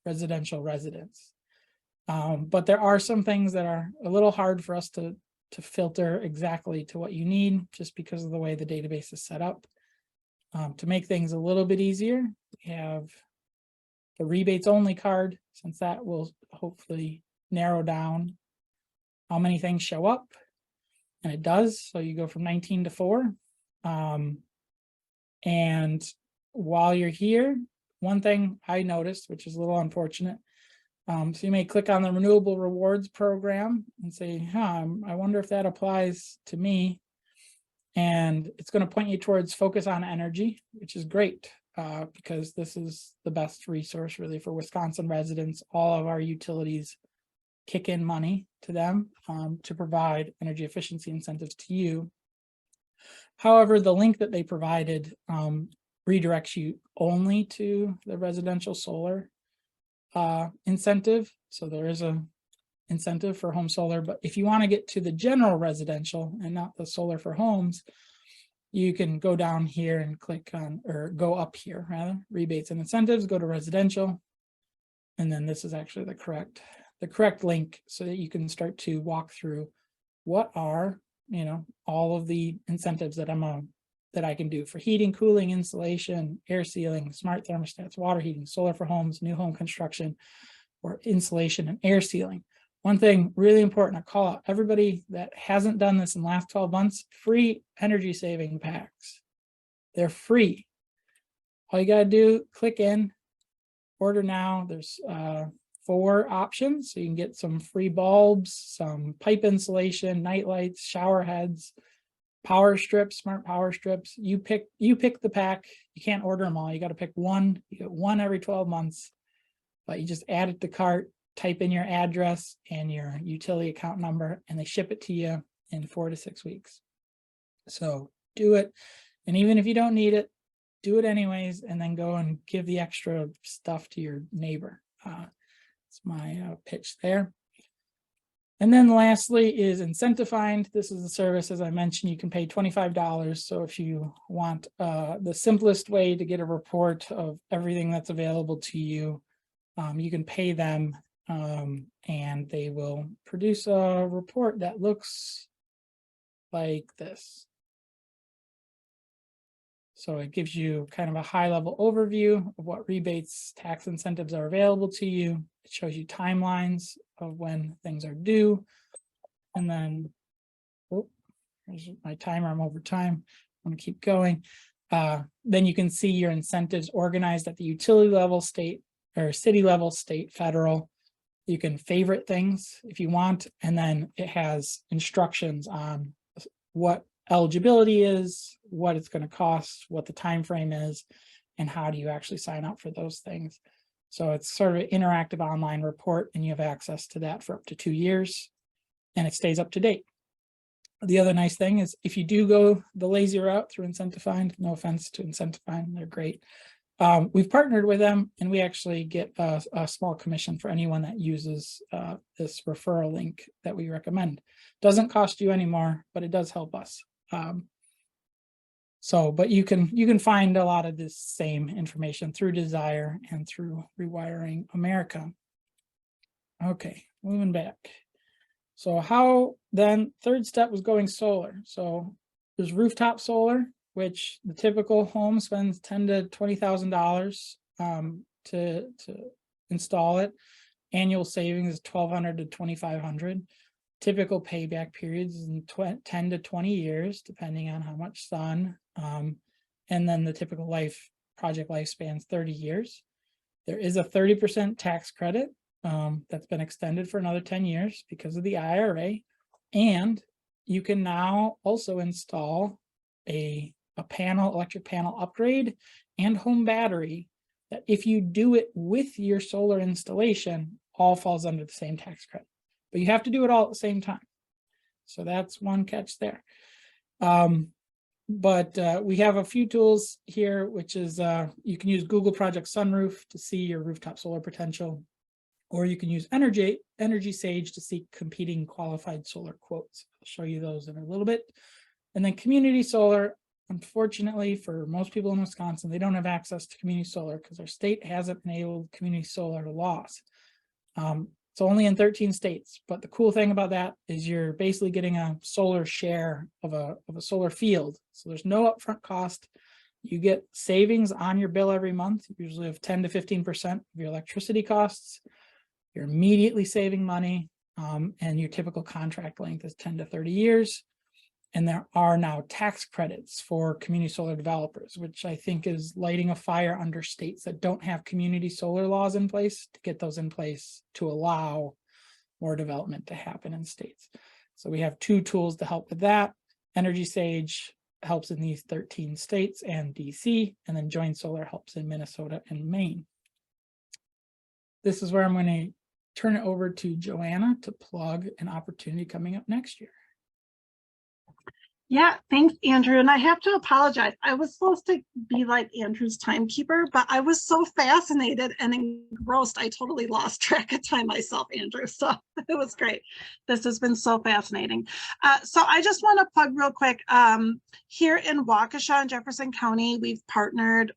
B: residential residents. But there are some things that are a little hard for us to filter exactly to what you need, just because of the way the database is set up. To make things a little bit easier, we have the rebates only card, since that will hopefully narrow down how many things show up. And it does. So you go from 19 to 4. And while you're here, one thing I noticed, which is a little unfortunate, so you may click on the renewable rewards program and say, I wonder if that applies to me. And it's going to point you towards Focus on Energy, which is great, because this is the best resource really for Wisconsin residents. All of our utilities kick in money to them to provide energy efficiency incentives to you. However, the link that they provided redirects you only to the residential solar incentive. So there is a incentive for home solar, but if you want to get to the general residential and not the solar for homes, you can go down here and click on, or go up here rather, rebates and incentives, go to residential. And then this is actually the correct link, so that you can start to walk through what are, all of the incentives that I can do for heating, cooling, insulation, air sealing, smart thermostats, water heating, solar for homes, new home construction, or insulation and air sealing. One thing really important to call out, everybody that hasn't done this in the last 12 months, free energy saving packs. They're free. All you got to do, click in, order now. There's 4 options. So you can get some free bulbs, some pipe insulation, night lights, shower heads, power strips, smart power strips. You pick the pack. You can't order them all. You got to pick one. You get one every 12 months, but you just add it to cart, type in your address and your utility account number, and they ship it to you in 4 to 6 weeks. So do it. And even if you don't need it, do it anyways, and then go and give the extra stuff to your neighbor. It's my pitch there. And then lastly is Incentifind. This is a service, as I mentioned, you can pay $25. So if you want the simplest way to get a report of everything that's available to you, you can pay them and they will produce a report that looks like this. So it gives you kind of a high level overview of what rebates, tax incentives are available to you. It shows you timelines of when things are due. And then, there's my timer, I'm over time. I'm gonna keep going. Then you can see your incentives organized at the utility level, state or city level, state, federal. You can favorite things if you want. And then it has instructions on what eligibility is, what it's going to cost, what the time frame is, and how do you actually sign up for those things. So it's sort of an interactive online report, and you have access to that for up to 2 years, and it stays up to date. The other nice thing is if you do go the lazy route through Incentifind, no offense to Incentifind, they're great. We've partnered with them, and we actually get a small commission for anyone that uses this referral link that we recommend. Doesn't cost you any more, but it does help us. But you can find a lot of this same information through Desire and through Rewiring America. Okay, moving back. So how then, third step was going solar. So there's rooftop solar, which the typical home spends $10,000 to $20,000 to install it. Annual savings is $1,200 to $2,500. Typical payback periods is in 10 to 20 years, depending on how much sun. And then the typical project lifespan is 30 years. There is a 30% tax credit that's been extended for another 10 years because of the IRA. And you can now also install a electric panel upgrade and home battery that, if you do it with your solar installation, all falls under the same tax credit. But you have to do it all at the same time. So that's one catch there. But we have a few tools here, which is you can use Google Project Sunroof to see your rooftop solar potential, or you can use Energy Sage to see competing qualified solar quotes. I'll show you those in a little bit. And then community solar, unfortunately, for most people in Wisconsin, they don't have access to community solar because our state hasn't enabled community solar laws. It's only in 13 states, but the cool thing about that is you're basically getting a solar share of a solar field. So there's no upfront cost. You get savings on your bill every month, usually of 10 to 15% of your electricity costs. You're immediately saving money, and your typical contract length is 10 to 30 years. And there are now tax credits for community solar developers, which I think is lighting a fire under states that don't have community solar laws in place, to get those in place to allow more development to happen in states. So we have two tools to help with that. Energy Sage helps in these 13 states and DC, and then Join Solar helps in Minnesota and Maine. This is where I'm going to turn it over to Joanna to plug an opportunity coming up next year.
A: Yeah, thanks, Andrew. And I have to apologize. I was supposed to be like Andrew's timekeeper, but I was so fascinated and engrossed, I totally lost track of time myself, Andrew. So it was great. This has been so fascinating. So I just want to plug real quick. Here in Waukesha and Jefferson County, we've partnered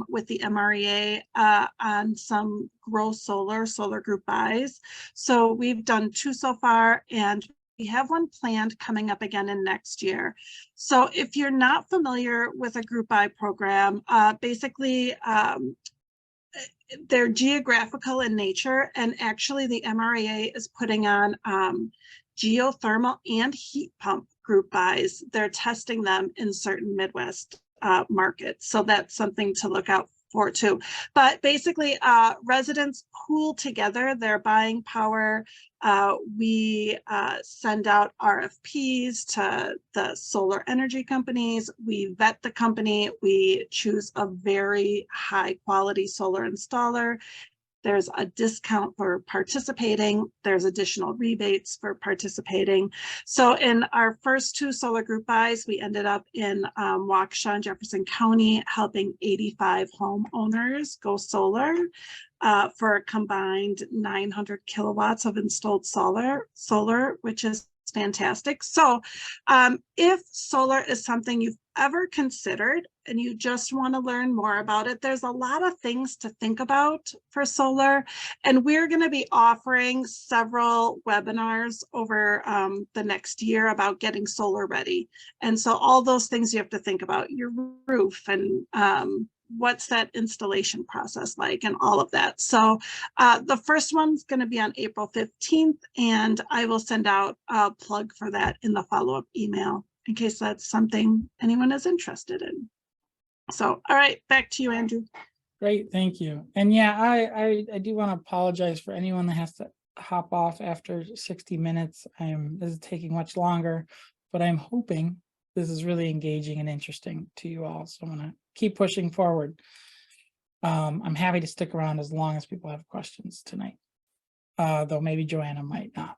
A: with the MREA on some Grow solar group buys. So we've done 2 so far, and we have one planned coming up again in next year. So if you're not familiar with a group buy program, basically they're geographical in nature, and actually the MREA is putting on geothermal and heat pump group buys. They're testing them in certain Midwest markets. So that's something to look out for too. But basically residents pool together their buying power. We send out RFPs to the solar energy companies. We vet the company. We choose a very high quality solar installer. There's a discount for participating. There's additional rebates for participating. So in our first 2 solar group buys, we ended up in Waukesha and Jefferson County, helping 85 homeowners go solar for a combined 900 kilowatts of installed solar, which is fantastic. So if solar is something you've ever considered and you just want to learn more about it, there's a lot of things to think about for solar. And we're going to be offering several webinars over the next year about getting solar ready. And so all those things you have to think about, your roof and what's that installation process like and all of that. So the first one's going to be on April 15th, and I will send out a plug for that in the follow-up email in case that's something anyone is interested in. So, all right, back to you, Andrew.
B: Great, thank you. And yeah, I do want to apologize for anyone that has to hop off after 60 minutes. This is taking much longer, but I'm hoping this is really engaging and interesting to you all. So I'm going to keep pushing forward. I'm happy to stick around as long as people have questions tonight, though maybe Joanna might not.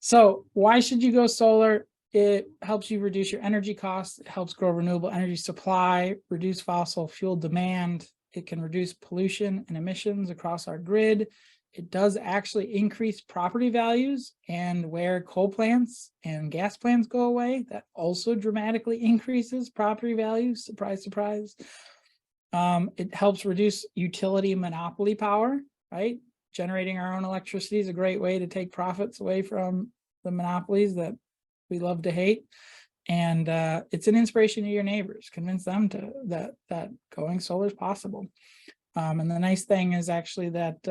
B: So why should you go solar? It helps you reduce your energy costs. It helps grow renewable energy supply, reduce fossil fuel demand. It can reduce pollution and emissions across our grid. It does actually increase property values, and where coal plants and gas plants go away, that also dramatically increases property values. Surprise, surprise. It helps reduce utility monopoly power, right? Generating our own electricity is a great way to take profits away from the monopolies that we love to hate. And it's an inspiration to your neighbors. Convince them that going solar is possible. And the nice thing is actually that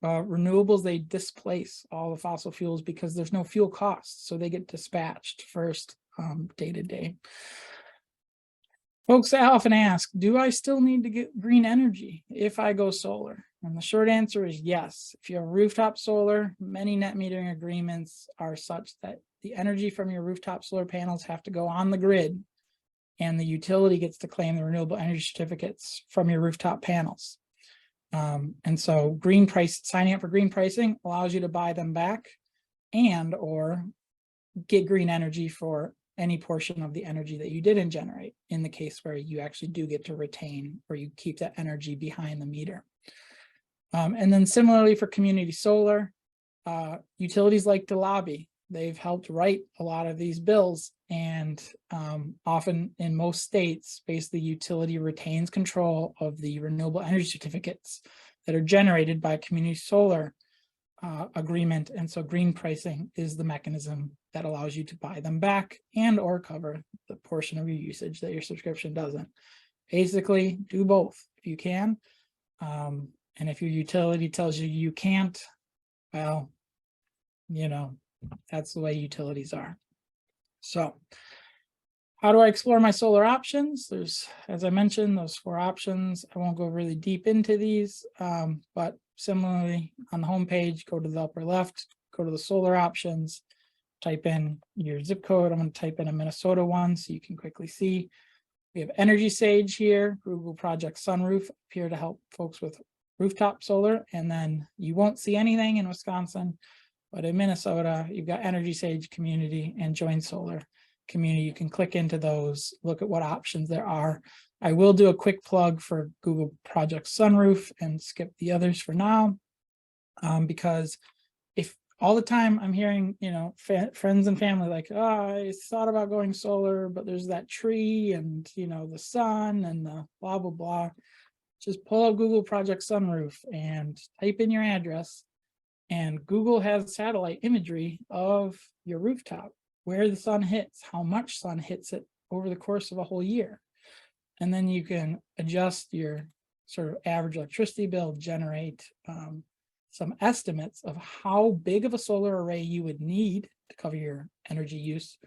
B: renewables, they displace all the fossil fuels because there's no fuel costs. So they get dispatched first day to day. Folks often ask, do I still need to get green energy if I go solar? And the short answer is yes. If you have rooftop solar, many net metering agreements are such that the energy from your rooftop solar panels have to go on the grid, and the utility gets to claim the renewable energy certificates from your rooftop panels. And so signing up for green pricing allows you to buy them back and or get green energy for any portion of the energy that you didn't generate, in the case where you actually do get to retain or you keep that energy behind the meter. And then similarly for community solar, utilities like to lobby. They've helped write a lot of these bills, and often in most states, basically utility retains control of the renewable energy certificates that are generated by community solar agreement. And so green pricing is the mechanism that allows you to buy them back and or cover the portion of your usage that your subscription doesn't. Basically, do both if you can. And if your utility tells you you can't, well, you know, that's the way utilities are. So how do I explore my solar options? There's, as I mentioned, those 4 options. I won't go really deep into these, but similarly on the home page, go to the upper left, go to the solar options, type in your zip code. I'm going to type in a Minnesota one so you can quickly see. We have Energy Sage here, Google Project Sunroof, here to help folks with rooftop solar. And then you won't see anything in Wisconsin, but in Minnesota, you've got Energy Sage Community and Join Solar Community. You can click into those, look at what options there are. I will do a quick plug for Google Project Sunroof and skip the others for now, because if all the time I'm hearing, you know, friends and family like, oh, I thought about going solar, but there's that tree and, you know, the sun and the blah, blah, blah. Just pull up Google Project Sunroof and type in your address, and Google has satellite imagery of your rooftop, where the sun hits, how much sun hits it over the course of a whole year. And then you can adjust your sort of average electricity bill, generate some estimates of how big of a solar array you would need to cover your energy use.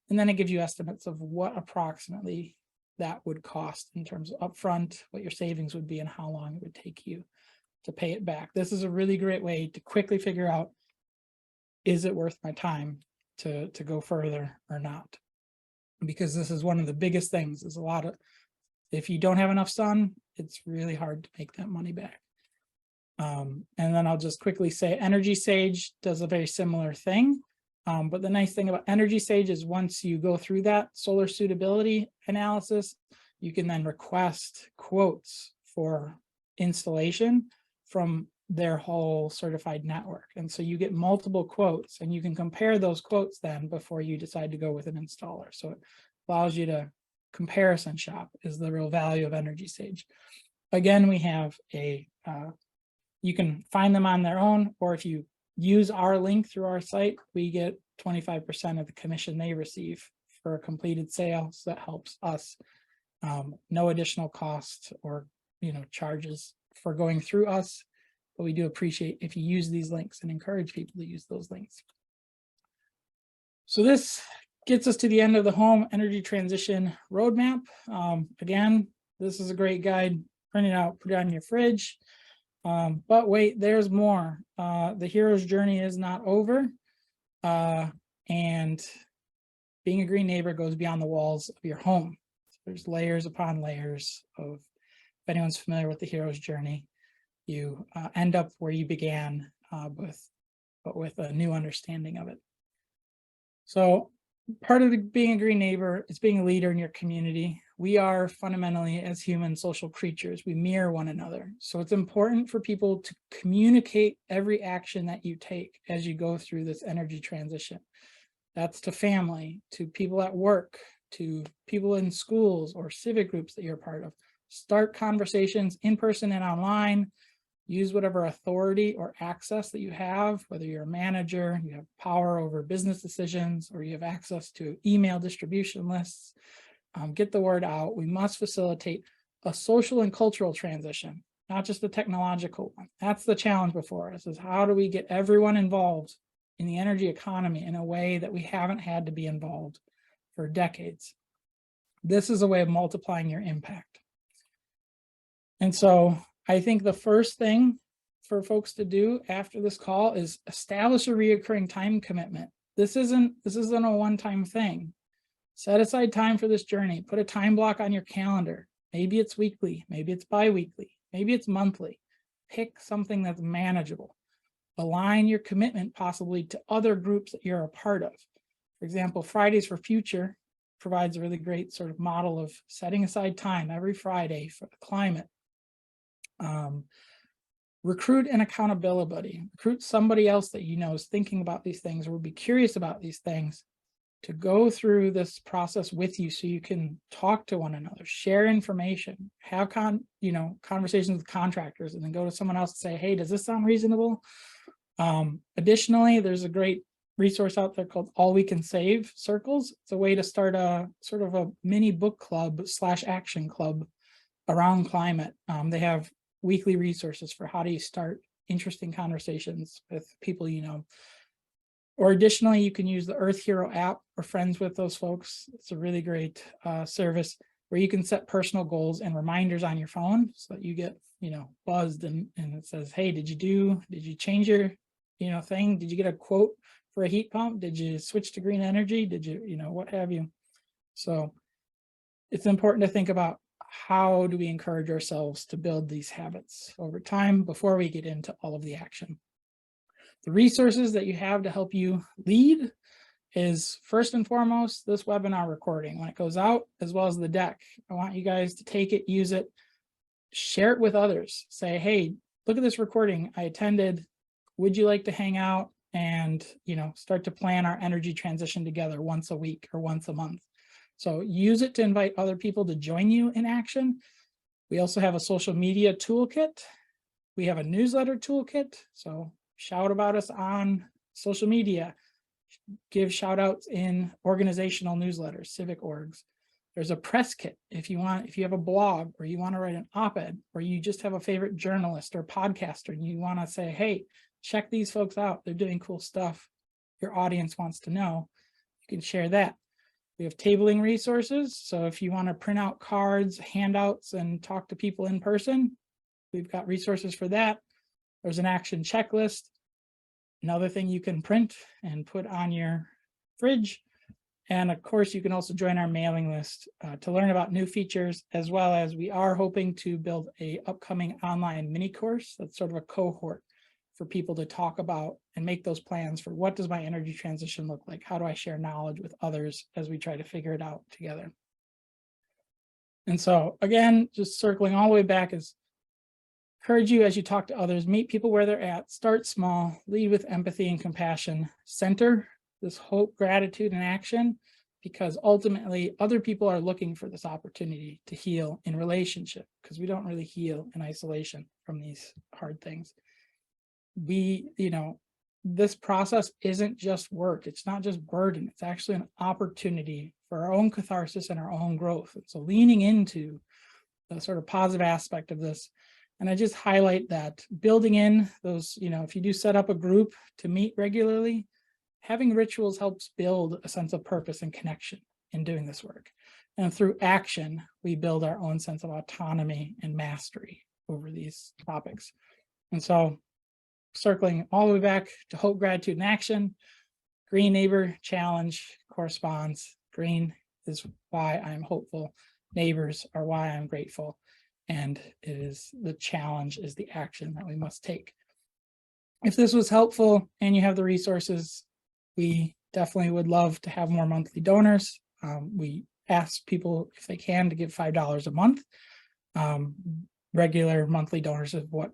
B: And then it gives you estimates of what approximately that would cost in terms of upfront, what your savings would be, and how long it would take you to pay it back. This is a really great way to quickly figure out, is it worth my time to go further or not? Because this is one of the biggest things, is if you don't have enough sun, it's really hard to make that money back. And then I'll just quickly say Energy Sage does a very similar thing. But the nice thing about Energy Sage is once you go through that solar suitability analysis, you can then request quotes for installation from their whole certified network. And so you get multiple quotes, and you can compare those quotes then before you decide to go with an installer. So it allows you to comparison shop, is the real value of Energy Sage. Again, we have you can find them on their own, or if you use our link through our site, we get 25% of the commission they receive for a completed sale. So that helps us. No additional cost or, you know, charges for going through us, but we do appreciate if you use these links and encourage people to use those links. So this gets us to the end of the home energy transition roadmap. Again, this is a great guide. Print it out, put it on your fridge. But wait, there's more. The hero's journey is not over. And being a green neighbor goes beyond the walls of your home. So there's layers upon layers of, if anyone's familiar with the hero's journey, you end up where you began, but with a new understanding of it. So part of being a green neighbor is being a leader in your community. We are fundamentally, as human social creatures, we mirror one another. So it's important for people to communicate every action that you take as you go through this energy transition. That's to family, to people at work, to people in schools or civic groups that you're part of. Start conversations in person and online. Use whatever authority or access that you have, whether you're a manager, you have power over business decisions, or you have access to email distribution lists. Get the word out. We must facilitate a social and cultural transition, not just a technological one. That's the challenge before us, is how do we get everyone involved in the energy economy in a way that we haven't had to be involved for decades. This is a way of multiplying your impact. And so I think the first thing for folks to do after this call is establish a reoccurring time commitment. This isn't a one-time thing. Set aside time for this journey. Put a time block on your calendar. Maybe it's weekly, maybe it's bi-weekly, maybe it's monthly. Pick something that's manageable. Align your commitment possibly to other groups that you're a part of. For example, Fridays for Future provides a really great sort of model of setting aside time every Friday for the climate. Recruit an accountability buddy. Recruit somebody else that you know is thinking about these things or would be curious about these things to go through this process with you, so you can talk to one another, share information, have conversations with contractors, and then go to someone else and say, hey, does this sound reasonable? Additionally, there's a great resource out there called All We Can Save Circles. It's a way to start a sort of a mini book club / action club around climate. They have weekly resources for how do you start interesting conversations with people you know. Or additionally, you can use the Earth Hero app or friends with those folks. It's a really great service where you can set personal goals and reminders on your phone so that you get, buzzed and it says, hey, did you change your, thing? Did you get a quote for a heat pump? Did you switch to green energy? Did you, what have you? So it's important to think about how do we encourage ourselves to build these habits over time before we get into all of the action. The resources that you have to help you lead is first and foremost this webinar recording when it goes out, as well as the deck. I want you guys to take it, use it, share it with others. Say, hey, look at this recording I attended. Would you like to hang out and start to plan our energy transition together once a week or once a month? So use it to invite other people to join you in action. We also have a social media toolkit. We have a newsletter toolkit. So shout about us on social media, give shout outs in organizational newsletters, civic orgs. There's a press kit if you have a blog or you want to write an op-ed, or you just have a favorite journalist or podcaster and you want to say, hey, check these folks out, they're doing cool stuff, your audience wants to know, you can share that. We have tabling resources, so if you want to print out cards, handouts, and talk to people in person, we've got resources for that. There's an action checklist, another thing you can print and put on your fridge. And of course, you can also join our mailing list to learn about new features, as well as we are hoping to build a upcoming online mini course that's sort of a cohort for people to talk about and make those plans for what does my energy transition look like? How do I share knowledge with others as we try to figure it out together? And so again, just circling all the way back is encourage you as you talk to others, meet people where they're at, start small, lead with empathy and compassion, center this hope, gratitude, and action, because ultimately other people are looking for this opportunity to heal in relationship, because we don't really heal in isolation from these hard things. This process isn't just work. It's not just burden. It's actually an opportunity for our own catharsis and our own growth. And so leaning into the sort of positive aspect of this. And I just highlight that building in those, if you do set up a group to meet regularly, having rituals helps build a sense of purpose and connection in doing this work. And through action, we build our own sense of autonomy and mastery over these topics. And so circling all the way back to hope, gratitude, and action, green neighbor challenge corresponds. Green is why I'm hopeful. Neighbors are why I'm grateful. And it is the challenge is the action that we must take. If this was helpful and you have the resources, we definitely would love to have more monthly donors. We ask people if they can to give $5 a month. Regular monthly donors is what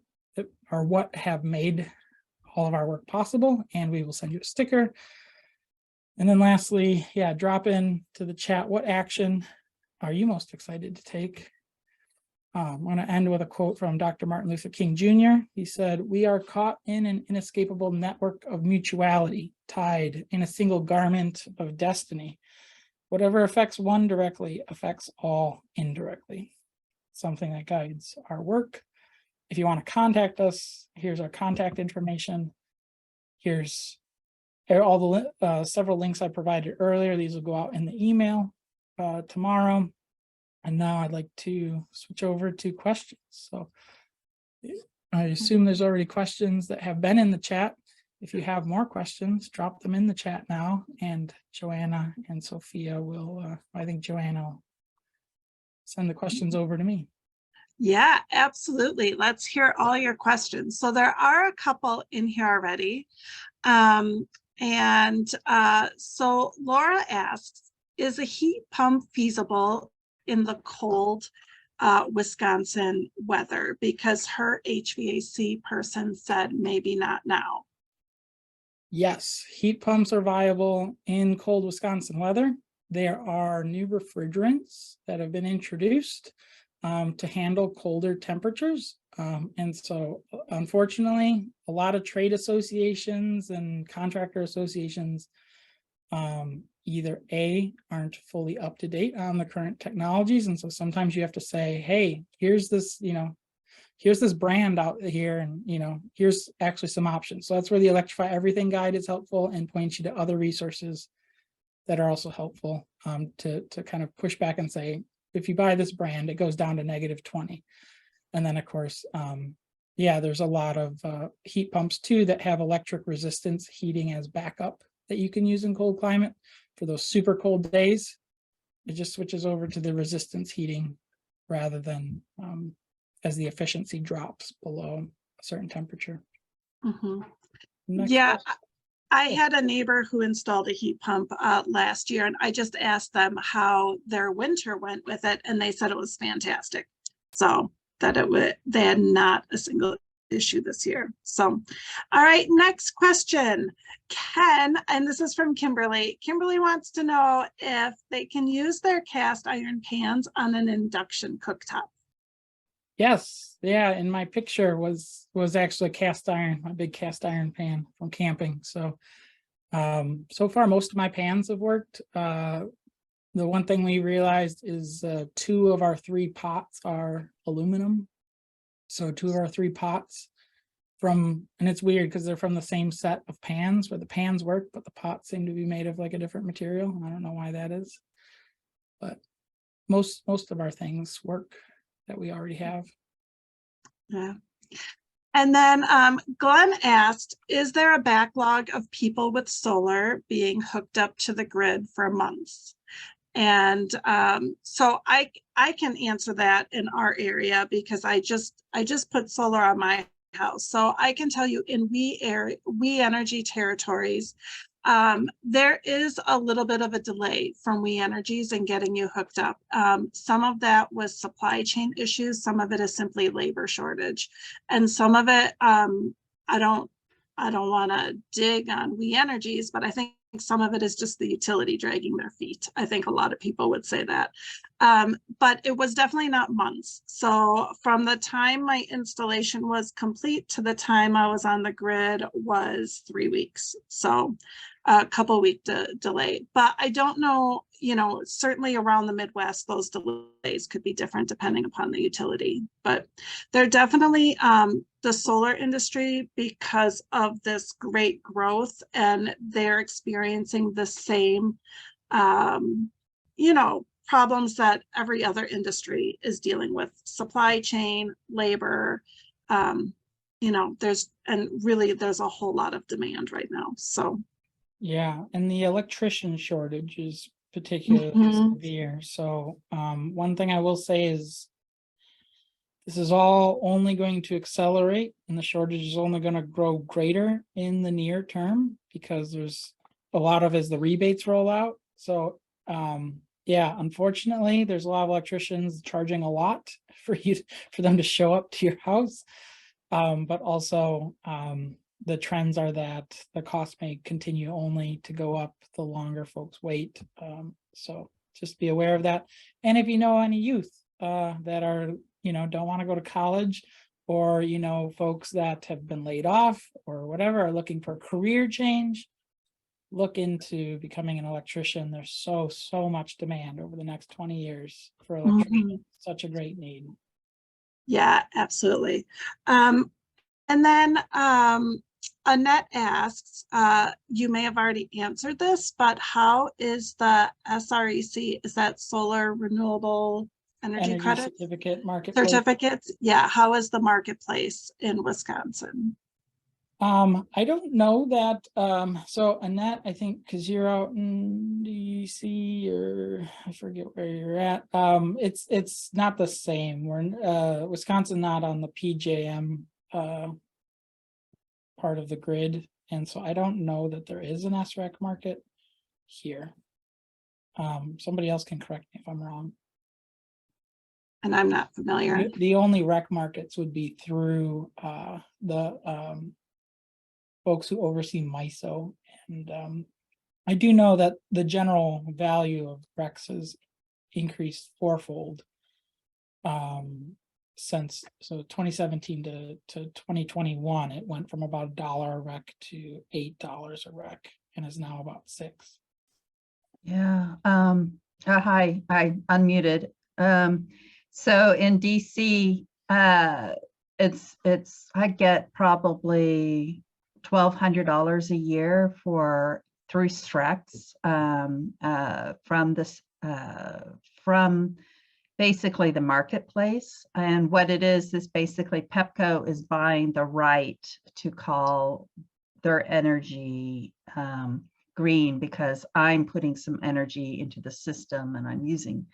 B: have made all of our work possible, and we will send you a sticker. And then lastly, drop in to the chat, what action are you most excited to take? I'm going to end with a quote from Dr. Martin Luther King Jr. He said, "We are caught in an inescapable network of mutuality, tied in a single garment of destiny. Whatever affects one directly affects all indirectly." Something that guides our work. If you want to contact us, here's our contact information. Here's all the several links I provided earlier. These will go out in the email tomorrow. And now I'd like to switch over to questions. So I assume there's already questions that have been in the chat. If you have more questions, drop them in the chat now, and Joanna and Sophia will, I think Joanna will send the questions over to me.
A: Yeah, absolutely. Let's hear all your questions. So there are a couple in here already. So Laura asks, is a heat pump feasible in the cold Wisconsin weather? Because her HVAC person said maybe not now.
B: Yes, heat pumps are viable in cold Wisconsin weather. There are new refrigerants that have been introduced to handle colder temperatures. And so unfortunately, a lot of trade associations and contractor associations either A, aren't fully up to date on the current technologies. And so sometimes you have to say, hey, here's this, here's this brand out here, and here's actually some options. So that's where the Electrify Everything guide is helpful and points you to other resources that are also helpful to kind of push back and say, if you buy this brand, it goes down to -20. And then of course, yeah, there's a lot of heat pumps too that have electric resistance heating as backup that you can use in cold climate for those super cold days. It just switches over to the resistance heating rather than as the efficiency drops below a certain temperature.
A: Mm-hmm.
B: Yeah,
A: I had a neighbor who installed a heat pump last year, and I just asked them how their winter went with it, and they said it was fantastic. So that they had not a single issue this year. So, all right, next question. Ken, and this is from Kimberly. Kimberly wants to know if they can use their cast iron pans on an induction cooktop.
B: Yes, yeah, and my picture was actually cast iron, my big cast iron pan from camping. So so far most of my pans have worked. The one thing we realized is 2 of our 3 pots are aluminum. So 2 of our 3 pots and it's weird because they're from the same set of pans where the pans work, but the pots seem to be made of like a different material. I don't know why that is, but most of our things work that we already have.
A: Yeah. And then Glenn asked, is there a backlog of people with solar being hooked up to the grid for months? And so I can answer that in our area because I just put solar on my house. So I can tell you in we energy territories, there is a little bit of a delay from We Energies in getting you hooked up. Some of that was supply chain issues. Some of it is simply labor shortage, and some of it, I don't want to dig on We Energies, but I think some of it is just the utility dragging their feet. I think a lot of people would say that. But it was definitely not months. So from the time my installation was complete to the time I was on the grid was 3 weeks. So a couple week delay. But I don't know, certainly around the Midwest, those delays could be different depending upon the utility. But they're definitely the solar industry, because of this great growth, and they're experiencing the same, problems that every other industry is dealing with: supply chain, labor. There's a whole lot of demand right now. So
B: yeah, and the electrician shortage is particularly severe. So one thing I will say is this is all only going to accelerate, and the shortage is only going to grow greater in the near term because there's a lot of as the rebates roll out. So yeah, unfortunately, there's a lot of electricians charging a lot for them to show up to your house. But also the trends are that the cost may continue only to go up the longer folks wait. So just be aware of that. And if you know any youth that are, don't want to go to college, or, folks that have been laid off or whatever are looking for a career change, look into becoming an electrician. There's so much demand over the next 20 years for electricians. Such a great need.
A: Yeah, absolutely. And then Annette asks, you may have already answered this, but how is the SREC, is that solar renewable energy
B: Energy
A: credits,
B: certificate marketplace.
A: certificates. Yeah, how is the marketplace in Wisconsin?
B: I don't know that. So Annette, I think because you're out in DC or I forget where you're at. It's not the same. We're in Wisconsin, not on the PJM part of the grid. And so I don't know that there is an SREC market here. Somebody else can correct me if I'm wrong.
A: And I'm not familiar.
B: The only rec markets would be through the folks who oversee MISO. And I do know that the general value of recs has increased fourfold since 2017 to 2021. It went from about $1 a rec to $8 a rec and is now about $6.
C: Yeah. Hi, I unmuted. So in DC, it's I get probably $1,200 a year through Strex from basically the marketplace. And what it is basically Pepco is buying the right to call their energy green because I'm putting some energy into the system and I'm using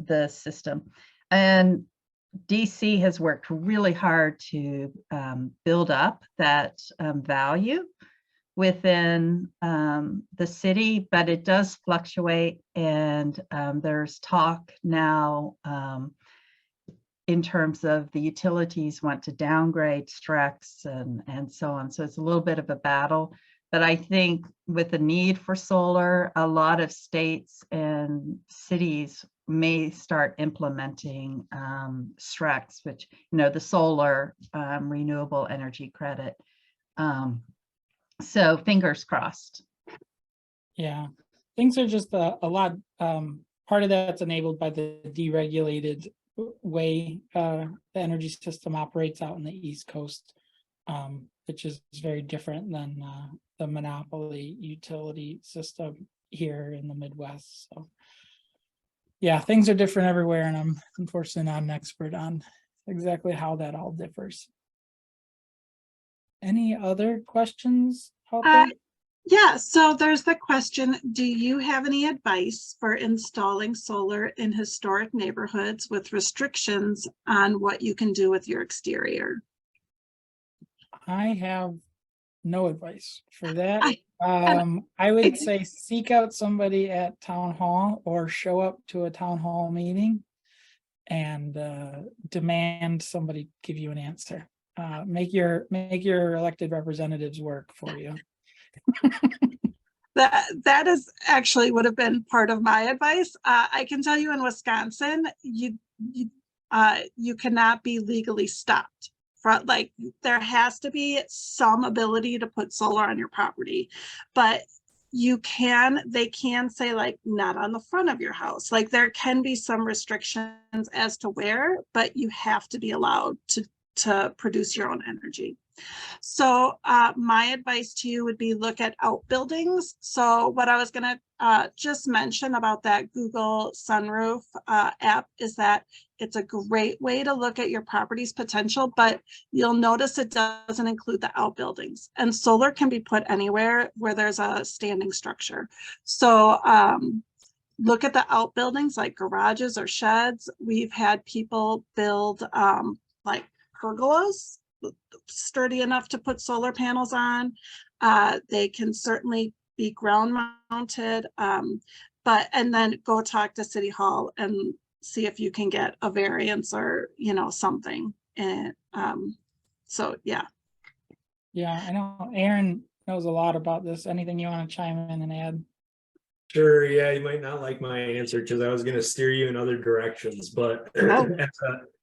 C: the system. And DC has worked really hard to build up that value within the city, but it does fluctuate. And there's talk now in terms of the utilities want to downgrade Strex and so on. So it's a little bit of a battle. But I think with the need for solar, a lot of states and cities may start implementing Strex, which, the solar renewable energy credit. So fingers crossed.
B: Yeah, things are just a lot. Part of that's enabled by the deregulated way the energy system operates out in the East Coast, which is very different than the monopoly utility system here in the Midwest. So yeah, things are different everywhere, and I'm unfortunately not an expert on exactly how that all differs. Any other questions out there?
A: Yeah, so there's the question, do you have any advice for installing solar in historic neighborhoods with restrictions on what you can do with your exterior?
B: I have no advice for that. I would say seek out somebody at town hall or show up to a town hall meeting and demand somebody give you an answer. Make your elected representatives work for you.
A: That is actually would have been part of my advice. I can tell you in Wisconsin, you cannot be legally stopped. Like there has to be some ability to put solar on your property, but they can say like not on the front of your house. Like there can be some restrictions as to where, but you have to be allowed to produce your own energy. So my advice to you would be look at outbuildings. So what I was going to just mention about that Google Sunroof app is that it's a great way to look at your property's potential, but you'll notice it doesn't include the outbuildings. And solar can be put anywhere where there's a standing structure. So look at the outbuildings like garages or sheds. We've had people build like pergolas sturdy enough to put solar panels on. They can certainly be ground mounted, and then go talk to City Hall and see if you can get a variance or something. And so yeah.
B: Yeah, I know Aaron knows a lot about this. Anything you want to chime in and add?
D: Sure. Yeah, you might not like my answer because I was going to steer you in other directions, but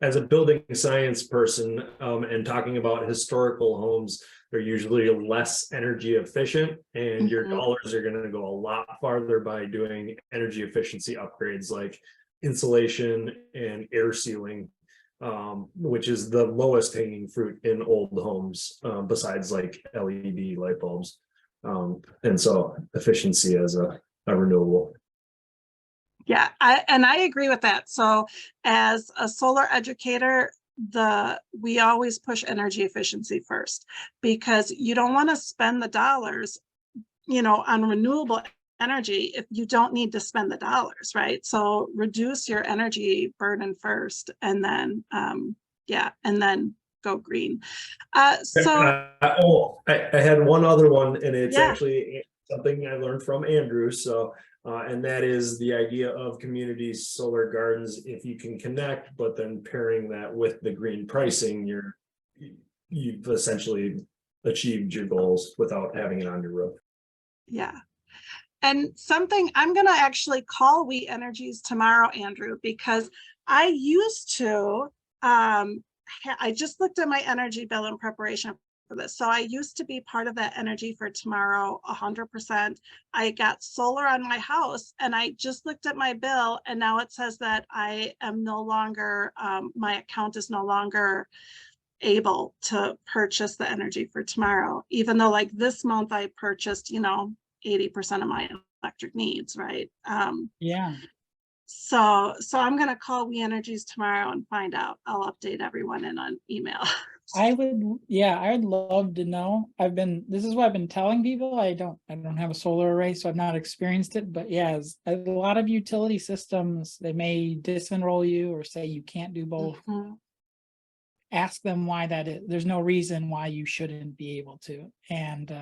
D: as a building science person and talking about historical homes, they're usually less energy efficient, and your dollars are going to go a lot farther by doing energy efficiency upgrades like insulation and air sealing, which is the lowest hanging fruit in old homes besides like LED light bulbs. And so efficiency as a renewable.
A: Yeah, I agree with that. So as a solar educator, we always push energy efficiency first, because you don't want to spend the dollars, on renewable energy if you don't need to spend the dollars, right? So reduce your energy burden first, and then and then go green. So
D: I had one other one, and it's
A: yeah.
D: actually something I learned from Andrew. So, and that is the idea of community solar gardens. If you can connect, but then pairing that with the green pricing, you've essentially achieved your goals without having it on your roof.
A: Yeah. And something I'm going to actually call We Energies tomorrow, Andrew, because I used to, I just looked at my energy bill in preparation for this. So I used to be part of that Energy for Tomorrow 100%. I got solar on my house, and I just looked at my bill, and now it says that I am no longer, my account is no longer able to purchase the Energy for Tomorrow, even though like this month I purchased, 80% of my electric needs, right?
B: Yeah.
A: So I'm gonna call We Energies tomorrow and find out. I'll update everyone in on email.
B: I would love to know. This is what I've been telling people. I don't have a solar array, so I've not experienced it. But yeah, a lot of utility systems, they may disenroll you or say you can't do both.
A: Mhm.
B: Ask them why that is. There's no reason why you shouldn't be able to. And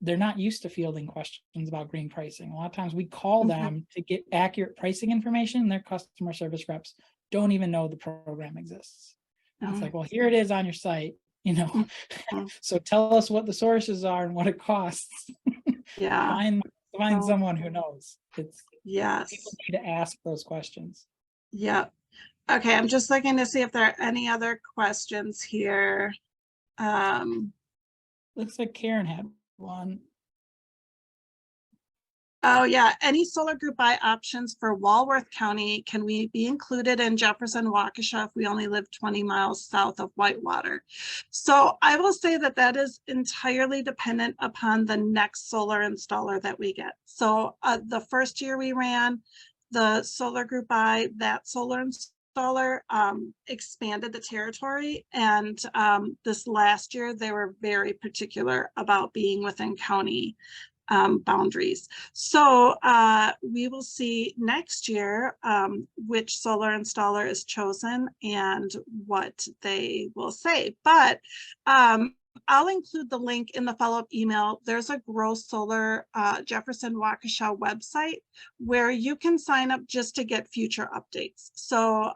B: they're not used to fielding questions about green pricing. A lot of times we call them to get accurate pricing information, and their customer service reps don't even know the program exists. And it's like, well, here it is on your site, so tell us what the sources are and what it costs.
A: Yeah.
B: Find someone who knows.
A: Yes.
B: People need to ask those questions.
A: Yeah. Okay, I'm just looking to see if there are any other questions here.
B: Looks like Karen had one.
A: Oh yeah, any solar group buy options for Walworth County, can we be included in Jefferson Waukesha if we only live 20 miles south of Whitewater? So I will say that is entirely dependent upon the next solar installer that we get. So the first year we ran the solar group buy, that solar installer expanded the territory, and this last year they were very particular about being within county boundaries. So we will see next year which solar installer is chosen and what they will say. But I'll include the link in the follow-up email. There's a Grow Solar Jefferson Waukesha website where you can sign up just to get future updates. So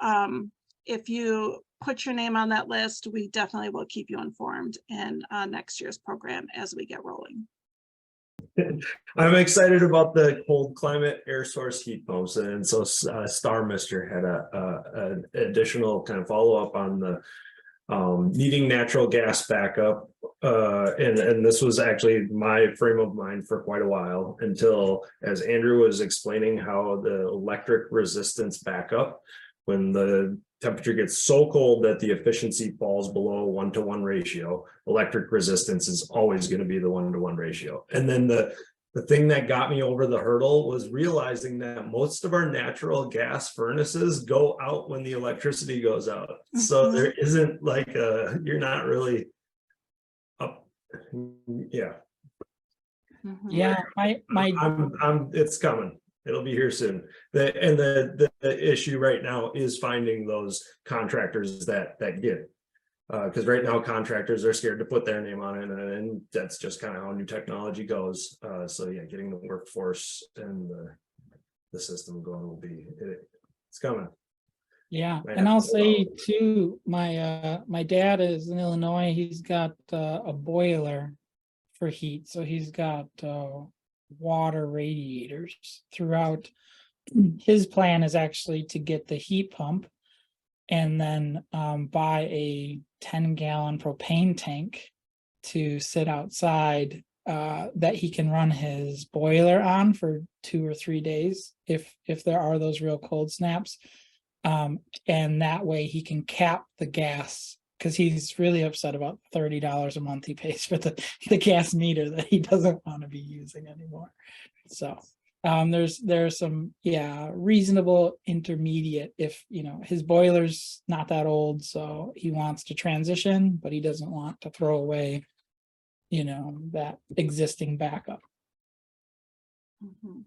A: if you put your name on that list, we definitely will keep you informed in next year's program as we get rolling.
D: I'm excited about the cold climate air source heat pumps, and so Star Mister had an additional kind of follow up on the needing natural gas backup, and this was actually my frame of mind for quite a while, until as Andrew was explaining how the electric resistance backup, when the temperature gets so cold that the efficiency falls below 1-to-1 ratio, electric resistance is always going to be the 1-to-1 ratio. And then the thing that got me over the hurdle was realizing that most of our natural gas furnaces go out when the electricity goes out. So there isn't like you're not really up. Yeah.
B: Yeah,
D: it's coming. It'll be here soon. The issue right now is finding those contractors that get, because right now contractors are scared to put their name on it, and that's just kind of how new technology goes. So yeah, getting the workforce and the system going will be it's coming.
B: Yeah, and I'll say too, my dad is in Illinois. He's got a boiler for heat, so he's got water radiators throughout. His plan is actually to get the heat pump and then buy a 10-gallon propane tank to sit outside that he can run his boiler on for 2 or 3 days if there are those real cold snaps, and that way he can cap the gas, because he's really upset about $30 a month he pays for the gas meter that he doesn't want to be using anymore. So There's some, yeah, reasonable intermediate if, you know, his boiler's not that old, so he wants to transition, but he doesn't want to throw away, you know, that existing backup.
A: Mhm.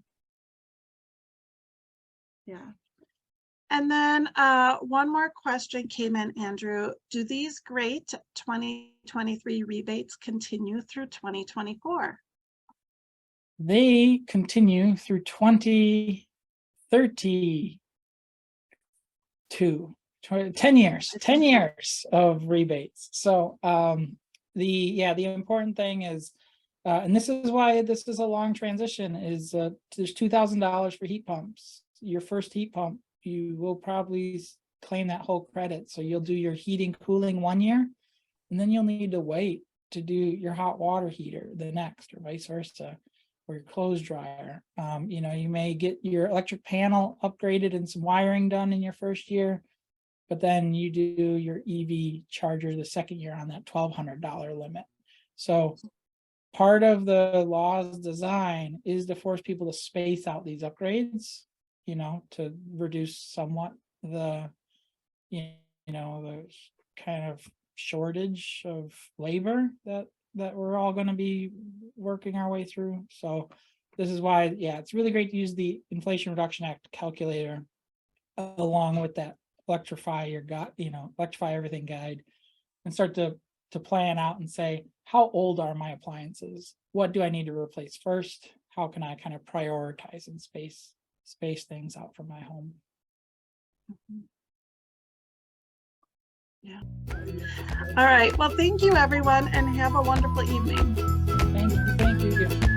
A: Yeah. And then one more question came in, Andrew. Do these great 2023 rebates continue through 2024?
B: They continue through 2032, 10 years of rebates. So the important thing is, and this is why this is a long transition, is there's $2,000 for heat pumps. Your first heat pump, you will probably claim that whole credit. So you'll do your heating, cooling 1 year, and then you'll need to wait to do your hot water heater the next, or vice versa, or your clothes dryer. You know, you may get your electric panel upgraded and some wiring done in your first year, but then you do your EV charger the second year on that $1,200 limit. So part of the law's design is to force people to space out these upgrades, you know, to reduce somewhat the, you know, the kind of shortage of labor that we're all going to be working our way through. So this is why, yeah, it's really great to use the Inflation Reduction Act calculator along with that electrify everything guide, and start to plan out and say, how old are my appliances? What do I need to replace first? How can I kind of prioritize and space things out for my home?
A: Yeah. All right. Well, thank you, everyone, and have a wonderful evening.
B: Thank you.